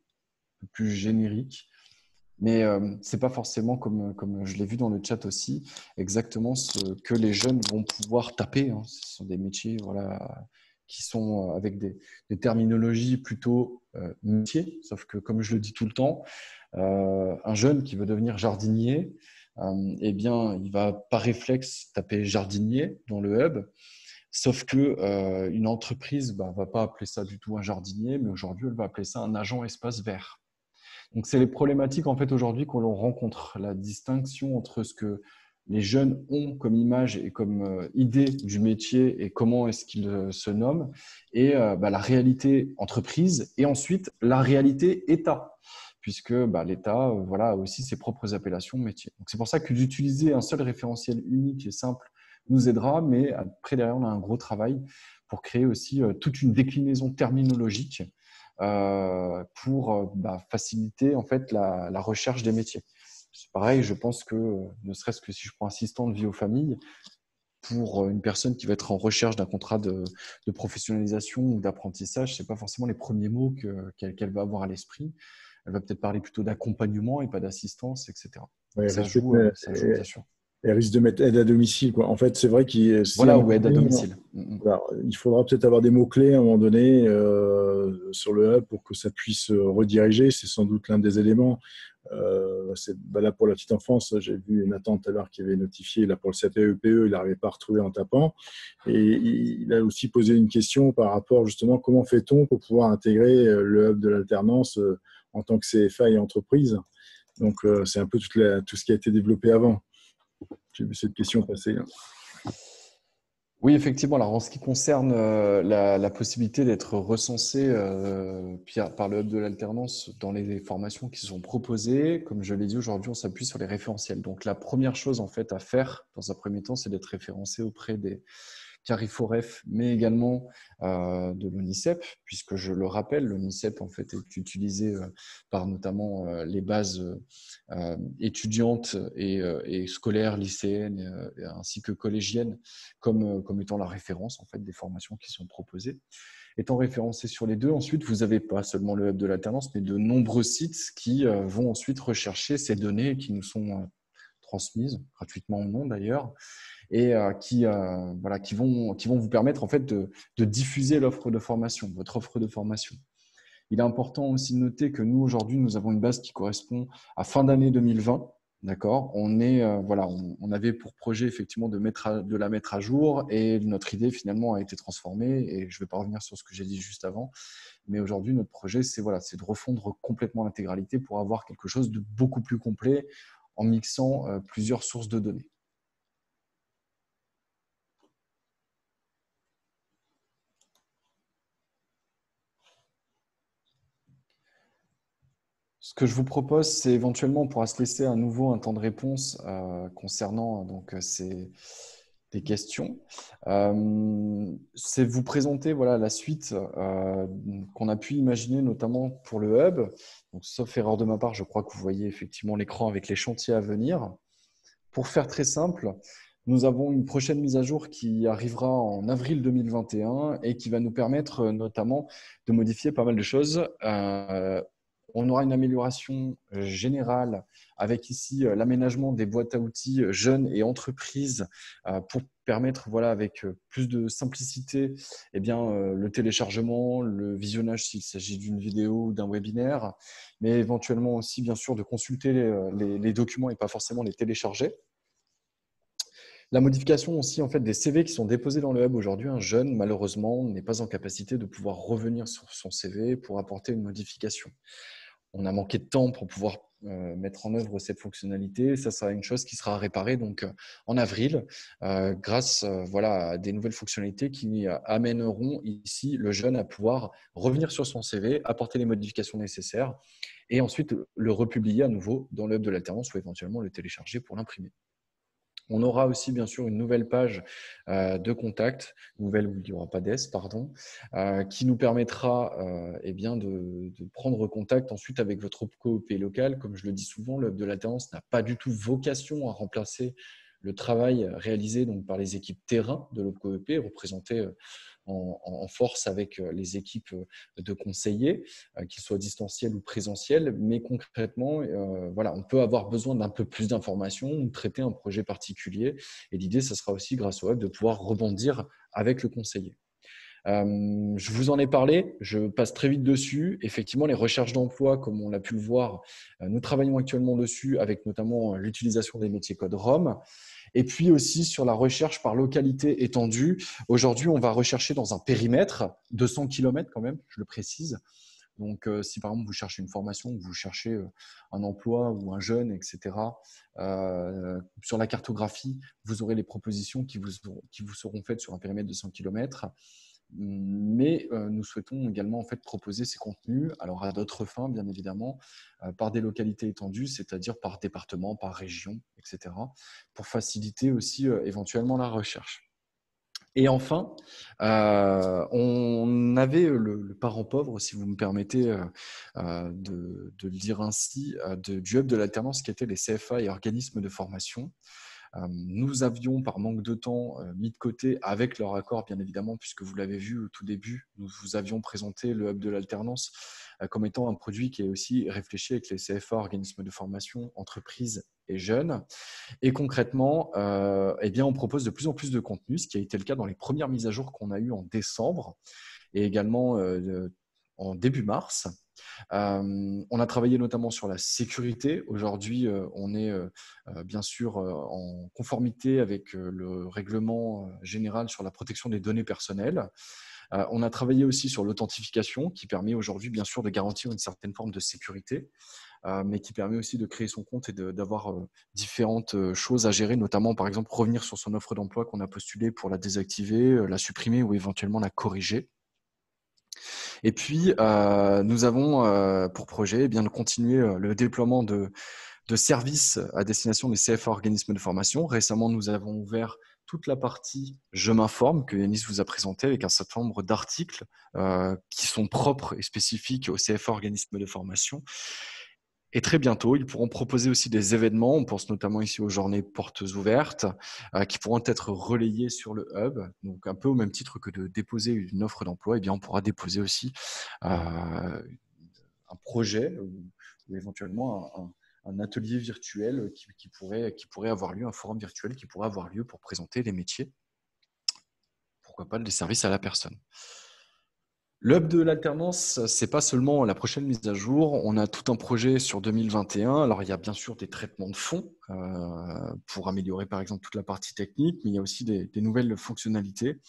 le plus générique. Mais ce n'est pas forcément, comme je l'ai vu dans le chat aussi, exactement ce que les jeunes vont pouvoir taper. Hein. Ce sont des métiers qui sont avec des terminologies plutôt métiers, sauf que, comme je le dis tout le temps, un jeune qui veut devenir jardinier, eh bien, il va par réflexe taper jardinier dans le hub, sauf que une entreprise ne va pas appeler ça du tout un jardinier, mais aujourd'hui, elle va appeler ça un agent espace vert. Donc, c'est les problématiques en fait aujourd'hui qu'on rencontre, la distinction entre ce que les jeunes ont comme image et comme idée du métier et comment est-ce qu'ils se nomment, et la réalité entreprise et ensuite la réalité État, puisque l'État a aussi ses propres appellations métiers. Donc, c'est pour ça que d'utiliser un seul référentiel unique et simple nous aidera, mais après derrière, on a un gros travail pour créer aussi toute une déclinaison terminologique pour faciliter en fait la recherche des métiers. C'est pareil, je pense que ne serait-ce que si je prends assistant de vie aux familles, pour une personne qui va être en recherche d'un contrat de professionnalisation ou d'apprentissage, ce n'est pas forcément les premiers mots qu'elle va avoir à l'esprit. Elle va peut-être parler plutôt d'accompagnement et pas d'assistance, etc. Ouais, ça joue bien sûr. Elle risque de mettre aide à domicile, quoi. En fait, c'est vrai qu'il ou aide à domicile. Il faudra peut-être avoir des mots-clés à un moment donné sur le hub pour que ça puisse rediriger. C'est sans doute l'un des éléments. Là, pour la petite enfance, j'ai vu Nathan tout à l'heure qui avait notifié là, pour le CAP-EPE, il n'arrivait pas à retrouver en tapant. Et il a aussi posé une question par rapport justement comment fait-on pour pouvoir intégrer le hub de l'alternance en tant que CFA et entreprise. Donc, c'est un peu tout ce qui a été développé avant. J'ai vu cette question passer. Oui, effectivement. Alors, en ce qui concerne la possibilité d'être recensé par le hub de l'alternance dans les formations qui sont proposées, comme je l'ai dit aujourd'hui, on s'appuie sur les référentiels. Donc, la première chose en fait à faire dans un premier temps, c'est d'être référencé auprès des Cariforef, mais également de l'ONICEP, puisque je le rappelle, l'ONICEP en fait est utilisé par notamment les bases étudiantes et scolaires, lycéennes ainsi que collégiennes comme étant la référence en fait des formations qui sont proposées. étant référencé sur les deux. Ensuite, vous n'avez pas seulement le hub de l'alternance, mais de nombreux sites qui vont ensuite rechercher ces données qui nous sont transmises, gratuitement ou non d'ailleurs, et qui vont vous permettre en fait de diffuser l'offre de formation, votre offre de formation. Il est important aussi de noter que nous, aujourd'hui, nous avons une base qui correspond à fin d'année 2020. D'accord. On avait pour projet effectivement de la mettre à jour et notre idée finalement a été transformée et je ne vais pas revenir sur ce que j'ai dit juste avant. Mais aujourd'hui, notre projet, c'est de refondre complètement l'intégralité pour avoir quelque chose de beaucoup plus complet en mixant plusieurs sources de données. Ce que je vous propose, c'est éventuellement, on pourra se laisser à nouveau un temps de réponse concernant des questions. C'est vous présenter la suite qu'on a pu imaginer, notamment pour le hub. Donc, sauf erreur de ma part, je crois que vous voyez effectivement l'écran avec les chantiers à venir. Pour faire très simple, nous avons une prochaine mise à jour qui arrivera en avril 2021 et qui va nous permettre notamment de modifier pas mal de choses. On aura une amélioration générale avec ici l'aménagement des boîtes à outils jeunes et entreprises pour permettre, avec plus de simplicité, le téléchargement, le visionnage s'il s'agit d'une vidéo ou d'un webinaire, mais éventuellement aussi, bien sûr, de consulter les documents et pas forcément les télécharger. La modification aussi des CV qui sont déposés dans le hub aujourd'hui. Un jeune, malheureusement, n'est pas en capacité de pouvoir revenir sur son CV pour apporter une modification. On a manqué de temps pour pouvoir mettre en œuvre cette fonctionnalité. Ça sera une chose qui sera réparée en avril grâce à des nouvelles fonctionnalités qui amèneront ici le jeune à pouvoir revenir sur son CV, apporter les modifications nécessaires et ensuite le republier à nouveau dans le hub de l'alternance ou éventuellement le télécharger pour l'imprimer. On aura aussi bien sûr une nouvelle page de contact, nouvelle où il n'y aura pas d'S, pardon, qui nous permettra de prendre contact ensuite avec votre coop local. Comme je le dis souvent, le hub de l'alternance n'a pas du tout vocation à remplacer le travail réalisé par les équipes terrain de l'OPCOEP, représentées en force avec les équipes de conseillers, qu'ils soient distanciels ou présentiels. Mais concrètement, on peut avoir besoin d'un peu plus d'informations ou traiter un projet particulier. Et l'idée, ce sera aussi, grâce au web, de pouvoir rebondir avec le conseiller. Je vous en ai parlé, je passe très vite dessus. Effectivement, les recherches d'emploi, comme on l'a pu le voir, nous travaillons actuellement dessus avec notamment l'utilisation des métiers code ROM. Et puis aussi sur la recherche par localité étendue. Aujourd'hui, on va rechercher dans un périmètre de 100 km quand même, je le précise. Donc, si par exemple vous cherchez une formation, vous cherchez un emploi ou un jeune, etc., sur la cartographie, vous aurez les propositions qui vous seront faites sur un périmètre de 100 km. Mais nous souhaitons également proposer ces contenus, alors à d'autres fins bien évidemment, par des localités étendues, c'est-à-dire par département, par région, etc., pour faciliter aussi éventuellement la recherche. Et enfin, on avait le parent pauvre, si vous me permettez de le dire ainsi, du hub de l'alternance qui étaient les CFA et organismes de formation. Nous avions, par manque de temps, mis de côté, avec leur accord bien évidemment, puisque vous l'avez vu au tout début, nous vous avions présenté le hub de l'alternance comme étant un produit qui est aussi réfléchi avec les CFA, organismes de formation, entreprises et jeunes. Et concrètement, on propose de plus en plus de contenu, ce qui a été le cas dans les premières mises à jour qu'on a eues en décembre et également en début mars. On a travaillé notamment sur la sécurité. Aujourd'hui, on est bien sûr en conformité avec le règlement général sur la protection des données personnelles. On a travaillé aussi sur l'authentification qui permet aujourd'hui bien sûr de garantir une certaine forme de sécurité, mais qui permet aussi de créer son compte et d'avoir différentes choses à gérer, notamment par exemple revenir sur son offre d'emploi qu'on a postulée pour la désactiver, la supprimer ou éventuellement la corriger. Et puis, nous avons pour projet de continuer le déploiement de services à destination des CFA organismes de formation. Récemment, nous avons ouvert toute la partie « Je m'informe » que Yanis vous a présenté avec un certain nombre d'articles qui sont propres et spécifiques aux CFA organismes de formation. Et très bientôt, ils pourront proposer aussi des événements, on pense notamment ici aux journées portes ouvertes, qui pourront être relayées sur le hub. Donc un peu au même titre que de déposer une offre d'emploi, eh bien, on pourra déposer aussi un projet ou éventuellement un atelier virtuel qui pourrait avoir lieu, un forum virtuel qui pourrait avoir lieu pour présenter les métiers, pourquoi pas des services à la personne. Le hub de l'alternance, ce n'est pas seulement la prochaine mise à jour. On a tout un projet sur 2021. Alors, il y a bien sûr des traitements de fond pour améliorer, par exemple, toute la partie technique, mais il y a aussi des nouvelles fonctionnalités.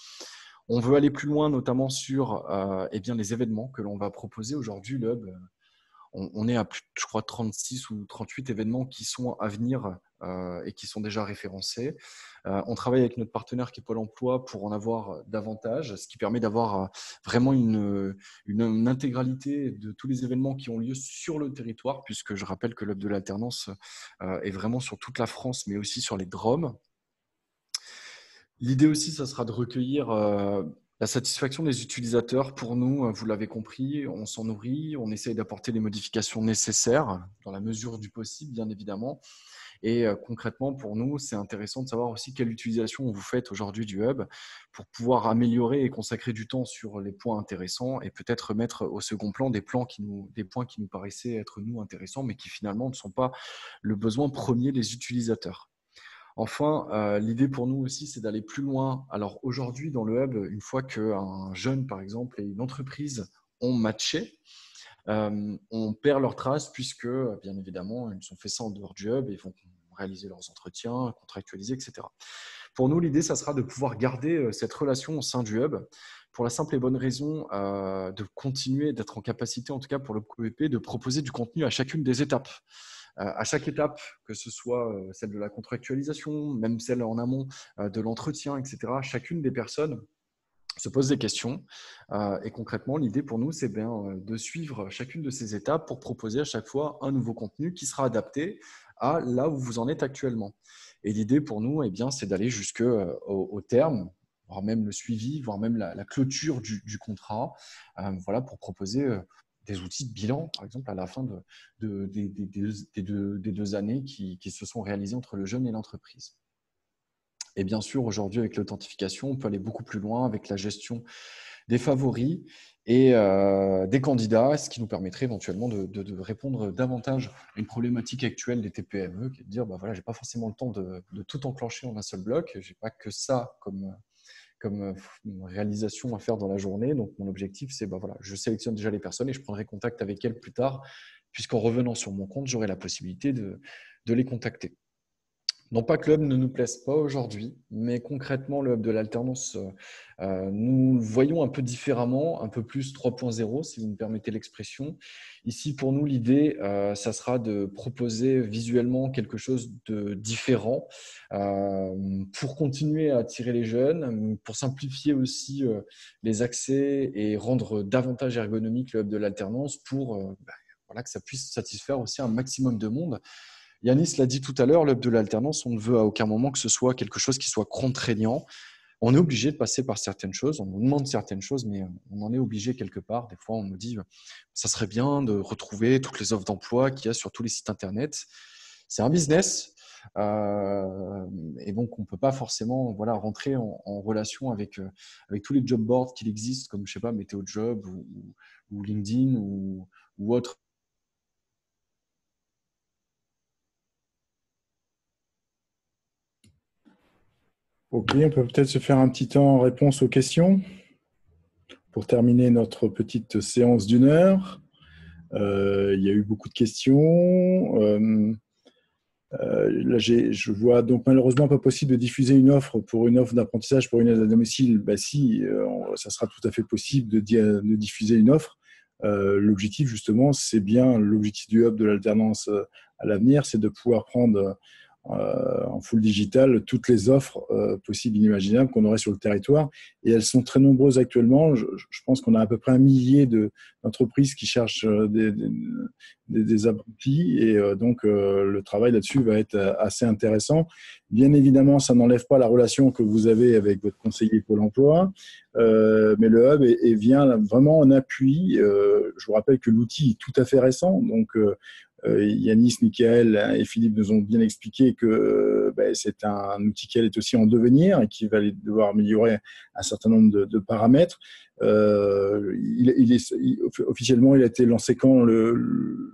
On veut aller plus loin, notamment sur eh bien, les événements que l'on va proposer aujourd'hui. Le hub, on est à plus, je crois, 36 ou 38 événements qui sont à venir et qui sont déjà référencés. On travaille avec notre partenaire qui est Pôle emploi pour en avoir davantage, ce qui permet d'avoir vraiment une intégralité de tous les événements qui ont lieu sur le territoire, puisque je rappelle que l'Hub de l'alternance est vraiment sur toute la France, mais aussi sur les DROM. L'idée aussi, ça sera de recueillir la satisfaction des utilisateurs. Pour nous, vous l'avez compris, on s'en nourrit, on essaye d'apporter les modifications nécessaires dans la mesure du possible, bien évidemment. Et concrètement, pour nous, c'est intéressant de savoir aussi quelle utilisation vous faites aujourd'hui du hub pour pouvoir améliorer et consacrer du temps sur les points intéressants et peut-être mettre au second plan des points qui nous paraissaient être nous intéressants, mais qui finalement ne sont pas le besoin premier des utilisateurs. Enfin, l'idée pour nous aussi, c'est d'aller plus loin. Alors aujourd'hui, dans le hub, une fois qu'un jeune, par exemple, et une entreprise ont matché, on perd leurs traces puisque, bien évidemment, ils sont faits ça en dehors du hub et ils vont réaliser leurs entretiens, contractualiser, etc. Pour nous, l'idée, ça sera de pouvoir garder cette relation au sein du hub pour la simple et bonne raison de continuer d'être en capacité, en tout cas pour le QEP, de proposer du contenu à chacune des étapes. À chaque étape, que ce soit celle de la contractualisation, même celle en amont de l'entretien, etc., chacune des personnes se pose des questions. Et concrètement, l'idée pour nous, c'est bien de suivre chacune de ces étapes pour proposer à chaque fois un nouveau contenu qui sera adapté à là où vous en êtes actuellement. Et l'idée pour nous, eh bien, c'est d'aller jusqu'au terme, voire même le suivi, voire même la clôture du contrat, voilà, pour proposer des outils de bilan, par exemple, à la fin des 2 années qui se sont réalisées entre le jeune et l'entreprise. Et bien sûr, aujourd'hui, avec l'authentification, on peut aller beaucoup plus loin avec la gestion des favoris et des candidats, ce qui nous permettrait éventuellement de répondre davantage à une problématique actuelle des TPE, qui est de dire, bah voilà, je n'ai pas forcément le temps de tout enclencher en un seul bloc, je n'ai pas que ça comme réalisation à faire dans la journée. Donc, mon objectif, c'est, bah voilà, je sélectionne déjà les personnes et je prendrai contact avec elles plus tard, puisqu'en revenant sur mon compte, j'aurai la possibilité de les contacter. Non pas que le hub ne nous plaise pas aujourd'hui, mais concrètement, le hub de l'alternance, nous le voyons un peu différemment, un peu plus 3.0, si vous me permettez l'expression. Ici, pour nous, l'idée, ça sera de proposer visuellement quelque chose de différent pour continuer à attirer les jeunes, pour simplifier aussi les accès et rendre davantage ergonomique le hub de l'alternance pour voilà, que ça puisse satisfaire aussi un maximum de monde. Yanis l'a dit tout à l'heure, l'hub de l'alternance, on ne veut à aucun moment que ce soit quelque chose qui soit contraignant. On est obligé de passer par certaines choses, on nous demande certaines choses, mais on en est obligé quelque part. Des fois, on nous dit ça serait bien de retrouver toutes les offres d'emploi qu'il y a sur tous les sites internet. C'est un business, et donc on ne peut pas forcément rentrer en relation avec tous les job boards qu'il existe, comme je sais pas, Météo Job ou LinkedIn ou autre. Ok, on peut peut-être se faire un petit temps en réponse aux questions pour terminer notre petite séance d'1 heure. Il y a eu beaucoup de questions. Là, je vois donc malheureusement pas possible de diffuser une offre d'apprentissage pour une aide à domicile. Bah si, ça sera tout à fait possible de diffuser une offre. L'objectif justement, c'est bien l'objectif du hub de l'alternance à l'avenir, c'est de pouvoir prendre en full digital toutes les offres possibles, inimaginables qu'on aurait sur le territoire. Et elles sont très nombreuses actuellement. Je pense qu'on a à peu près 1 millier d'entreprises qui cherchent des apprentis. Et donc, le travail là-dessus va être assez intéressant. Bien évidemment, ça n'enlève pas la relation que vous avez avec votre conseiller Pôle emploi. Mais le hub vient vraiment en appui. Je vous rappelle que l'outil est tout à fait récent. Donc, Yanis, Michael et Philippe nous ont bien expliqué que c'est un outil qui est aussi en devenir et qui va devoir améliorer un certain nombre de paramètres. Officiellement, il a été lancé quand le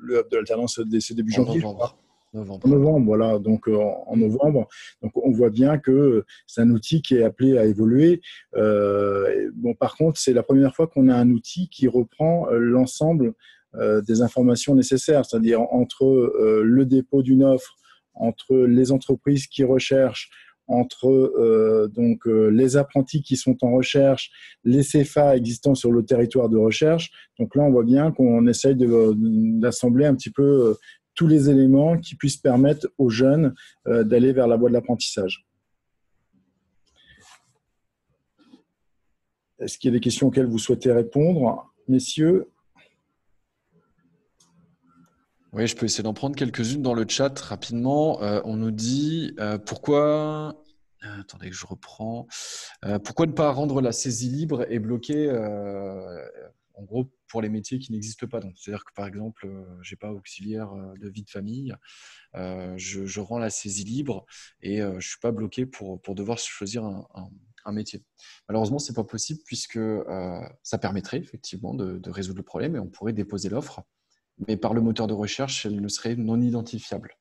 hub de l'alternance, c'est début janvier, je crois. En novembre, voilà, donc en novembre. Donc on voit bien que c'est un outil qui est appelé à évoluer. Par contre, c'est la première fois qu'on a un outil qui reprend l'ensemble des informations nécessaires, c'est-à-dire entre le dépôt d'une offre, entre les entreprises qui recherchent, entre les apprentis qui sont en recherche, les CFA existants sur le territoire de recherche. Donc là, on voit bien qu'on essaye d'assembler un petit peu tous les éléments qui puissent permettre aux jeunes d'aller vers la voie de l'apprentissage. Est-ce qu'il y a des questions auxquelles vous souhaitez répondre, messieurs? Oui, je peux essayer d'en prendre quelques-unes dans le chat rapidement. On nous dit pourquoi… Attendez que je reprends. Pourquoi ne pas rendre la saisie libre et bloquer en gros pour les métiers qui n'existent pas. Donc, c'est-à-dire que par exemple, je n'ai pas auxiliaire de vie de famille, je rends la saisie libre et je ne suis pas bloqué pour devoir choisir un métier. Malheureusement, ce n'est pas possible puisque ça permettrait effectivement de résoudre le problème et on pourrait déposer l'offre, mais par le moteur de recherche, elle ne serait non identifiable.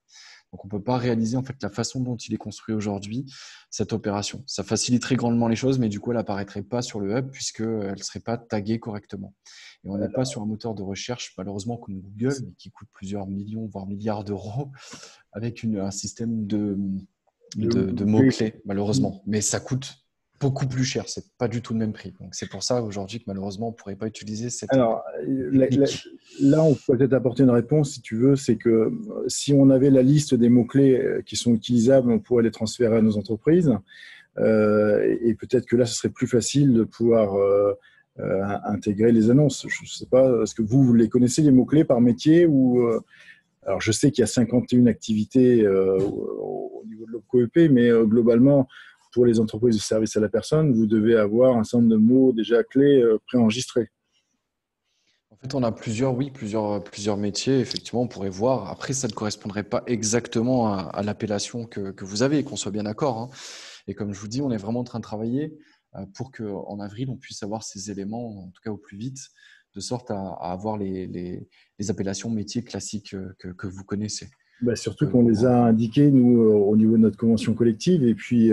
Donc, on ne peut pas réaliser en fait la façon dont il est construit aujourd'hui, cette opération. Ça faciliterait grandement les choses, mais du coup, elle n'apparaîtrait pas sur le hub puisqu'elle ne serait pas taguée correctement. Et on n'est pas sur un moteur de recherche, malheureusement, comme Google, mais qui coûte plusieurs millions, voire milliards d'euros, avec un système de mots-clés, malheureusement. Mais ça coûte beaucoup plus cher. Ce n'est pas du tout le même prix. Donc, c'est pour ça aujourd'hui que malheureusement, on ne pourrait pas utiliser cette technique. Là, on peut peut-être apporter une réponse, si tu veux. C'est que si on avait la liste des mots-clés qui sont utilisables, on pourrait les transférer à nos entreprises. Et peut-être que là, ce serait plus facile de pouvoir intégrer les annonces. Je ne sais pas, est-ce que vous les connaissez, les mots-clés par métier ou Alors, je sais qu'il y a 51 activités au niveau de l'OPCOEP, mais globalement, pour les entreprises de service à la personne, vous devez avoir un certain nombre de mots déjà clés préenregistrés. En fait, on a plusieurs métiers. Effectivement, on pourrait voir. Après, ça ne correspondrait pas exactement à l'appellation que vous avez, qu'on soit bien d'accord. Hein. Et comme je vous dis, on est vraiment en train de travailler pour qu'en avril, on puisse avoir ces éléments, en tout cas au plus vite, de sorte à avoir les appellations métiers classiques que vous connaissez. Surtout qu'on les a indiqués, nous, au niveau de notre convention collective. Et puis,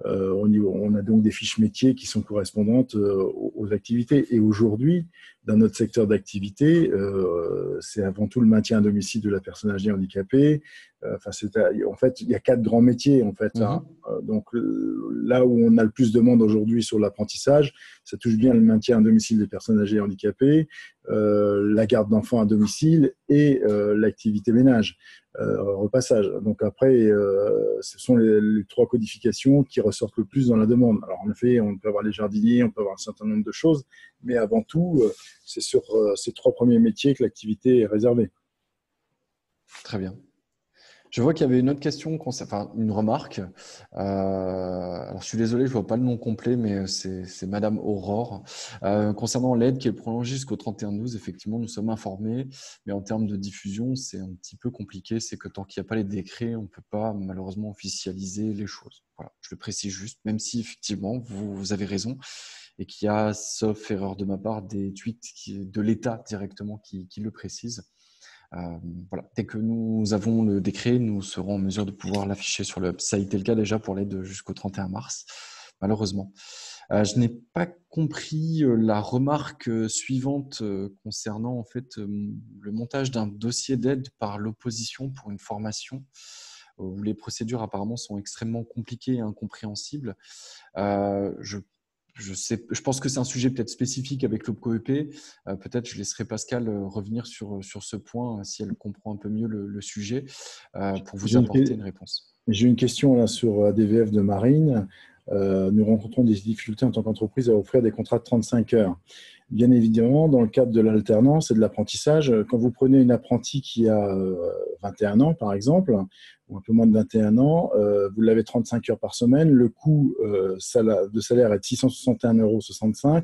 on a donc des fiches métiers qui sont correspondantes aux activités. Et aujourd'hui, dans notre secteur d'activité, c'est avant tout le maintien à domicile de la personne âgée handicapée. En fait, il y a 4 grands métiers. En fait, hein. Donc, là où on a le plus de monde aujourd'hui sur l'apprentissage, ça touche bien le maintien à domicile des personnes âgées handicapées, la garde d'enfants à domicile et l'activité ménage. Repassage. Donc après, ce sont les 3 codifications qui ressortent le plus dans la demande. Alors en effet, on peut avoir les jardiniers, on peut avoir un certain nombre de choses, mais avant tout, c'est sur ces 3 premiers métiers que l'activité est réservée. Très bien. Je vois qu'il y avait une autre question, une remarque. Alors, je suis désolé, je ne vois pas le nom complet, mais c'est Madame Aurore. Concernant l'aide qui est prolongée jusqu'au 31/12, effectivement, nous sommes informés, mais en termes de diffusion, c'est un petit peu compliqué. C'est que tant qu'il n'y a pas les décrets, on ne peut pas malheureusement officialiser les choses. Voilà, je le précise juste, même si effectivement, vous avez raison et qu'il y a, sauf erreur de ma part, des tweets de l'État directement qui le précisent. Voilà. Dès que nous avons le décret, nous serons en mesure de pouvoir l'afficher sur le hub. Ça a été le cas déjà pour l'aide jusqu'au 31 mars, malheureusement. Je n'ai pas compris la remarque suivante concernant en fait, le montage d'un dossier d'aide par l'opposition pour une formation où les procédures apparemment sont extrêmement compliquées et incompréhensibles. Je pense que c'est un sujet peut-être spécifique avec l'OPCOEP. Peut-être je laisserai Pascal revenir sur ce point si elle comprend un peu mieux le sujet pour vous apporter une réponse. J'ai une question là sur ADVF de Marine. Nous rencontrons des difficultés en tant qu'entreprise à offrir des contrats de 35 heures. Bien évidemment, dans le cadre de l'alternance et de l'apprentissage, quand vous prenez une apprentie qui a 21 ans, par exemple, ou un peu moins de 21 ans, vous l'avez 35 heures par semaine, le coût de salaire est de 661,65 €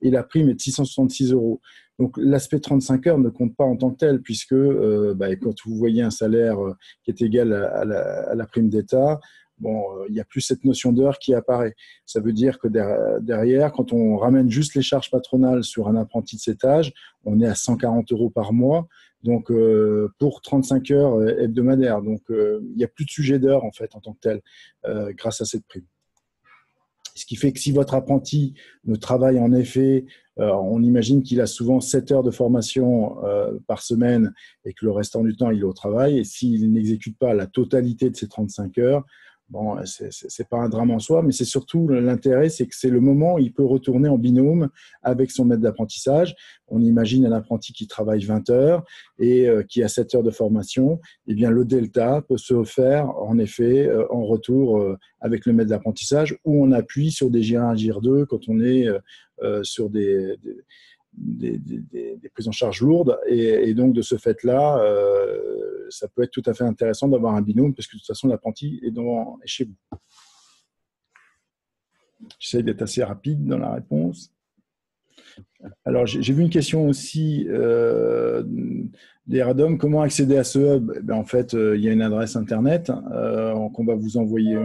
et la prime est de 666 €. Donc, l'aspect 35 heures ne compte pas en tant que tel, puisque quand vous voyez un salaire qui est égal à la prime d'État, bon, il n'y a plus cette notion d'heure qui apparaît. Ça veut dire que derrière, quand on ramène juste les charges patronales sur un apprenti de cet âge, on est à 140 € par mois, donc pour 35 heures hebdomadaires. Donc, il n'y a plus de sujet d'heure en fait en tant que tel, grâce à cette prime. Ce qui fait que si votre apprenti ne travaille en effet, on imagine qu'il a souvent 7 heures de formation par semaine et que le restant du temps, il est au travail. Et s'il n'exécute pas la totalité de ces 35 heures, bon, c'est pas un drame en soi, mais c'est surtout l'intérêt, c'est que c'est le moment où il peut retourner en binôme avec son maître d'apprentissage. On imagine un apprenti qui travaille 20 heures et qui a 7 heures de formation. Eh bien, le delta peut se faire, en effet, en retour avec le maître d'apprentissage, où on appuie sur des GIR 1, GIR 2 quand on est sur des prises en charge lourdes. Et donc, de ce fait-là, ça peut être tout à fait intéressant d'avoir un binôme, parce que de toute façon, l'apprenti est chez vous. J'essaie d'être assez rapide dans la réponse. Alors, j'ai vu une question aussi des Radom. Comment accéder à ce hub? En fait, il y a une adresse Internet qu'on va vous envoyer,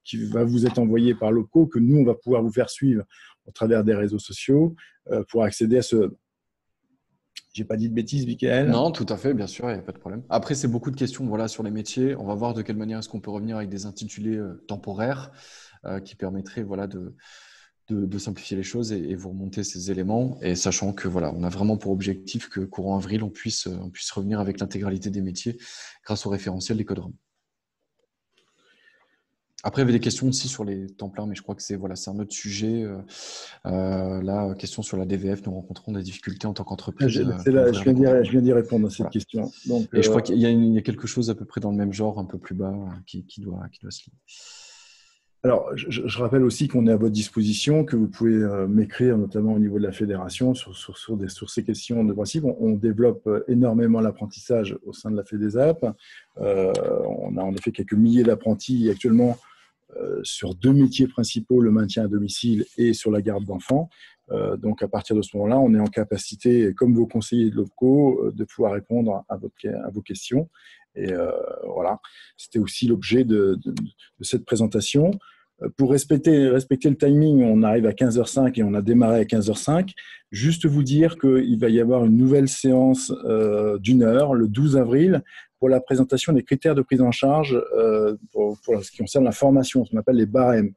qui va vous être envoyée par l'OPCO, que nous, on va pouvoir vous faire suivre au travers des réseaux sociaux pour accéder à ce hub. J'ai pas dit de bêtises, Michael? Non, tout à fait, bien sûr, il n'y a pas de problème. Après, c'est beaucoup de questions sur les métiers. On va voir de quelle manière est-ce qu'on peut revenir avec des intitulés temporaires qui permettraient de simplifier les choses et vous remonter ces éléments. Et sachant que on a vraiment pour objectif que courant avril, on puisse revenir avec l'intégralité des métiers grâce au référentiel des codes ROM. Après, il y avait des questions aussi sur les temps pleins, mais je crois que c'est un autre sujet. La question sur la DVF, nous rencontrons des difficultés en tant qu'entreprise. Je viens d'y répondre à cette question. Donc, et je crois qu'il y a quelque chose à peu près dans le même genre, un peu plus bas, qui doit se lier. Alors, je rappelle aussi qu'on est à votre disposition, que vous pouvez m'écrire, notamment au niveau de la fédération, sur ces questions de principe. On développe énormément l'apprentissage au sein de la FEDESAP. On a en effet quelques milliers d'apprentis actuellement sur 2 métiers principaux, le maintien à domicile et sur la garde d'enfants. Donc, à partir de ce moment-là, on est en capacité, comme vos conseillers de l'OPCO, de pouvoir répondre à vos questions. Et voilà, c'était aussi l'objet de cette présentation. Pour respecter le timing, on arrive à 15h05 et on a démarré à 15h05. Juste vous dire qu'il va y avoir une nouvelle séance d'1 heure, le 12 avril, pour la présentation des critères de prise en charge pour ce qui concerne la formation, ce qu'on appelle les barèmes.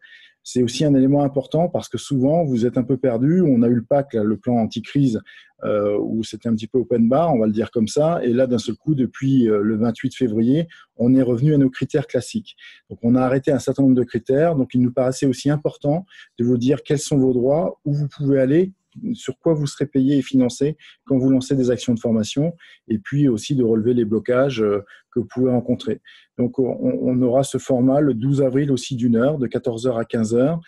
C'est aussi un élément important parce que souvent, vous êtes un peu perdu. On a eu le PAC, le plan anti-crise, où c'était un petit peu open bar, on va le dire comme ça. Et là, d'un seul coup, depuis le 28 février, on est revenu à nos critères classiques. Donc, on a arrêté un certain nombre de critères. Donc, il nous paraissait aussi important de vous dire quels sont vos droits, où vous pouvez aller, sur quoi vous serez payé et financé quand vous lancez des actions de formation, et puis aussi de relever les blocages que vous pouvez rencontrer. Donc, on aura ce format le 12 avril aussi d'1 heure, de 14h à 15h,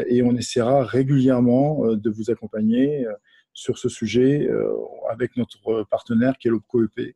et on essaiera régulièrement de vous accompagner sur ce sujet avec notre partenaire qui est l'OPCO EP.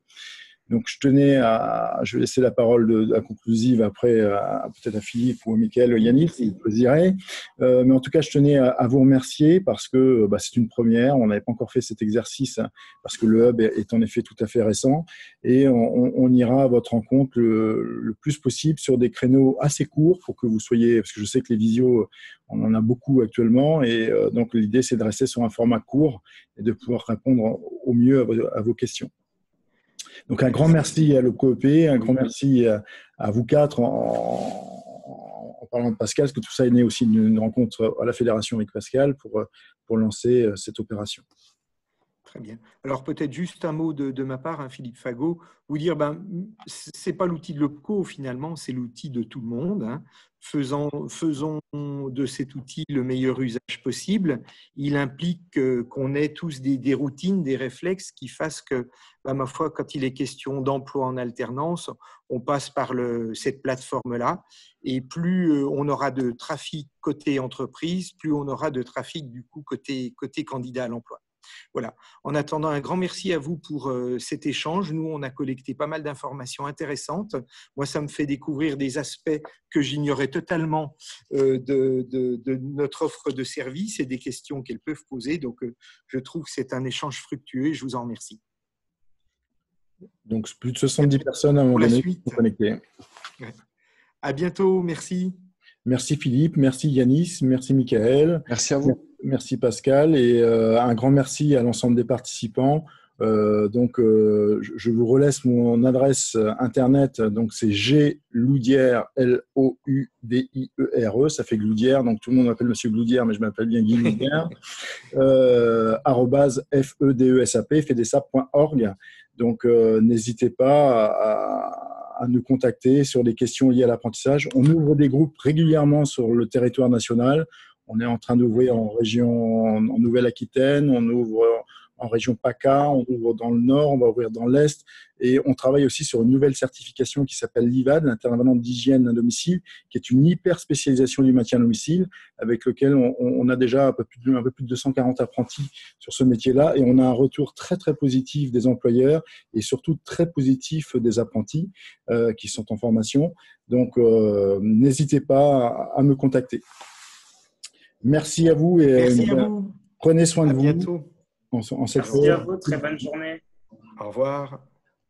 Donc, je vais laisser la parole conclusive après peut-être à Philippe ou à Michael ou Yannick, si vous désirez. Mais en tout cas, je tenais à vous remercier parce que c'est une première. On n'avait pas encore fait cet exercice parce que le hub est en effet tout à fait récent. Et on ira à votre rencontre le plus possible sur des créneaux assez courts pour que vous soyez, parce que je sais que les visios, on en a beaucoup actuellement. Et donc, l'idée, c'est de rester sur un format court et de pouvoir répondre au mieux à vos questions. Donc, un grand merci à l'OPCO EP, un grand merci à vous quatre en parlant de Pascal, parce que tout ça est né aussi d'une rencontre à la Fédération avec Pascal pour lancer cette opération. Très bien. Alors, peut-être juste un mot de ma part, Philippe Fagot, vous dire, ce n'est pas l'outil de l'OPCO, finalement, c'est l'outil de tout le monde. Faisons de cet outil le meilleur usage possible. Il implique qu'on ait tous des routines, des réflexes qui fassent que, ma foi, quand il est question d'emploi en alternance, on passe par cette plateforme-là. Et plus on aura de trafic côté entreprise, plus on aura de trafic, du coup, côté candidat à l'emploi. Voilà. En attendant, un grand merci à vous pour cet échange. Nous, on a collecté pas mal d'informations intéressantes. Moi, ça me fait découvrir des aspects que j'ignorais totalement de notre offre de service et des questions qu'elles peuvent poser. Donc, je trouve que c'est un échange fructueux et je vous en remercie. Donc, plus de 70 personnes à un moment donné qui sont connectées. À bientôt, merci. Merci Philippe, merci Yanis, merci Michael. Merci à vous. Merci Pascal et un grand merci à l'ensemble des participants. Je vous relaisse mon adresse internet. Donc c'est gloudière, Loudiere, ça fait Gloudière. Donc tout le monde m'appelle Monsieur Gloudière, mais je m'appelle bien Guy Gloudière. @fedesap.org. Donc n'hésitez pas à nous contacter sur des questions liées à l'apprentissage. On ouvre des groupes régulièrement sur le territoire national. On est en train d'ouvrir en Nouvelle-Aquitaine, on ouvre en région PACA, on ouvre dans le Nord, on va ouvrir dans l'Est. Et on travaille aussi sur une nouvelle certification qui s'appelle l'IVAD, l'intervenant d'hygiène à domicile, qui est une hyper spécialisation du maintien à domicile, avec lequel on a déjà un peu plus de 240 apprentis sur ce métier-là. Et on a un retour très, très positif des employeurs et surtout très positif des apprentis qui sont en formation. Donc, n'hésitez pas à me contacter. Merci à vous et prenez soin de vous. À bientôt. Merci à vous, très bonne journée. Au revoir.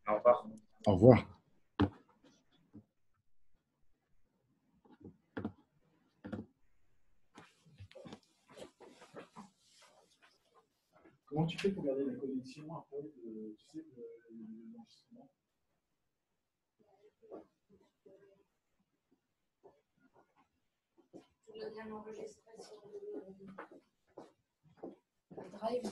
Au revoir. Au revoir. Comment tu fais pour garder la connexion après l'enregistrement? Tu l'as bien enregistré sur le Drive.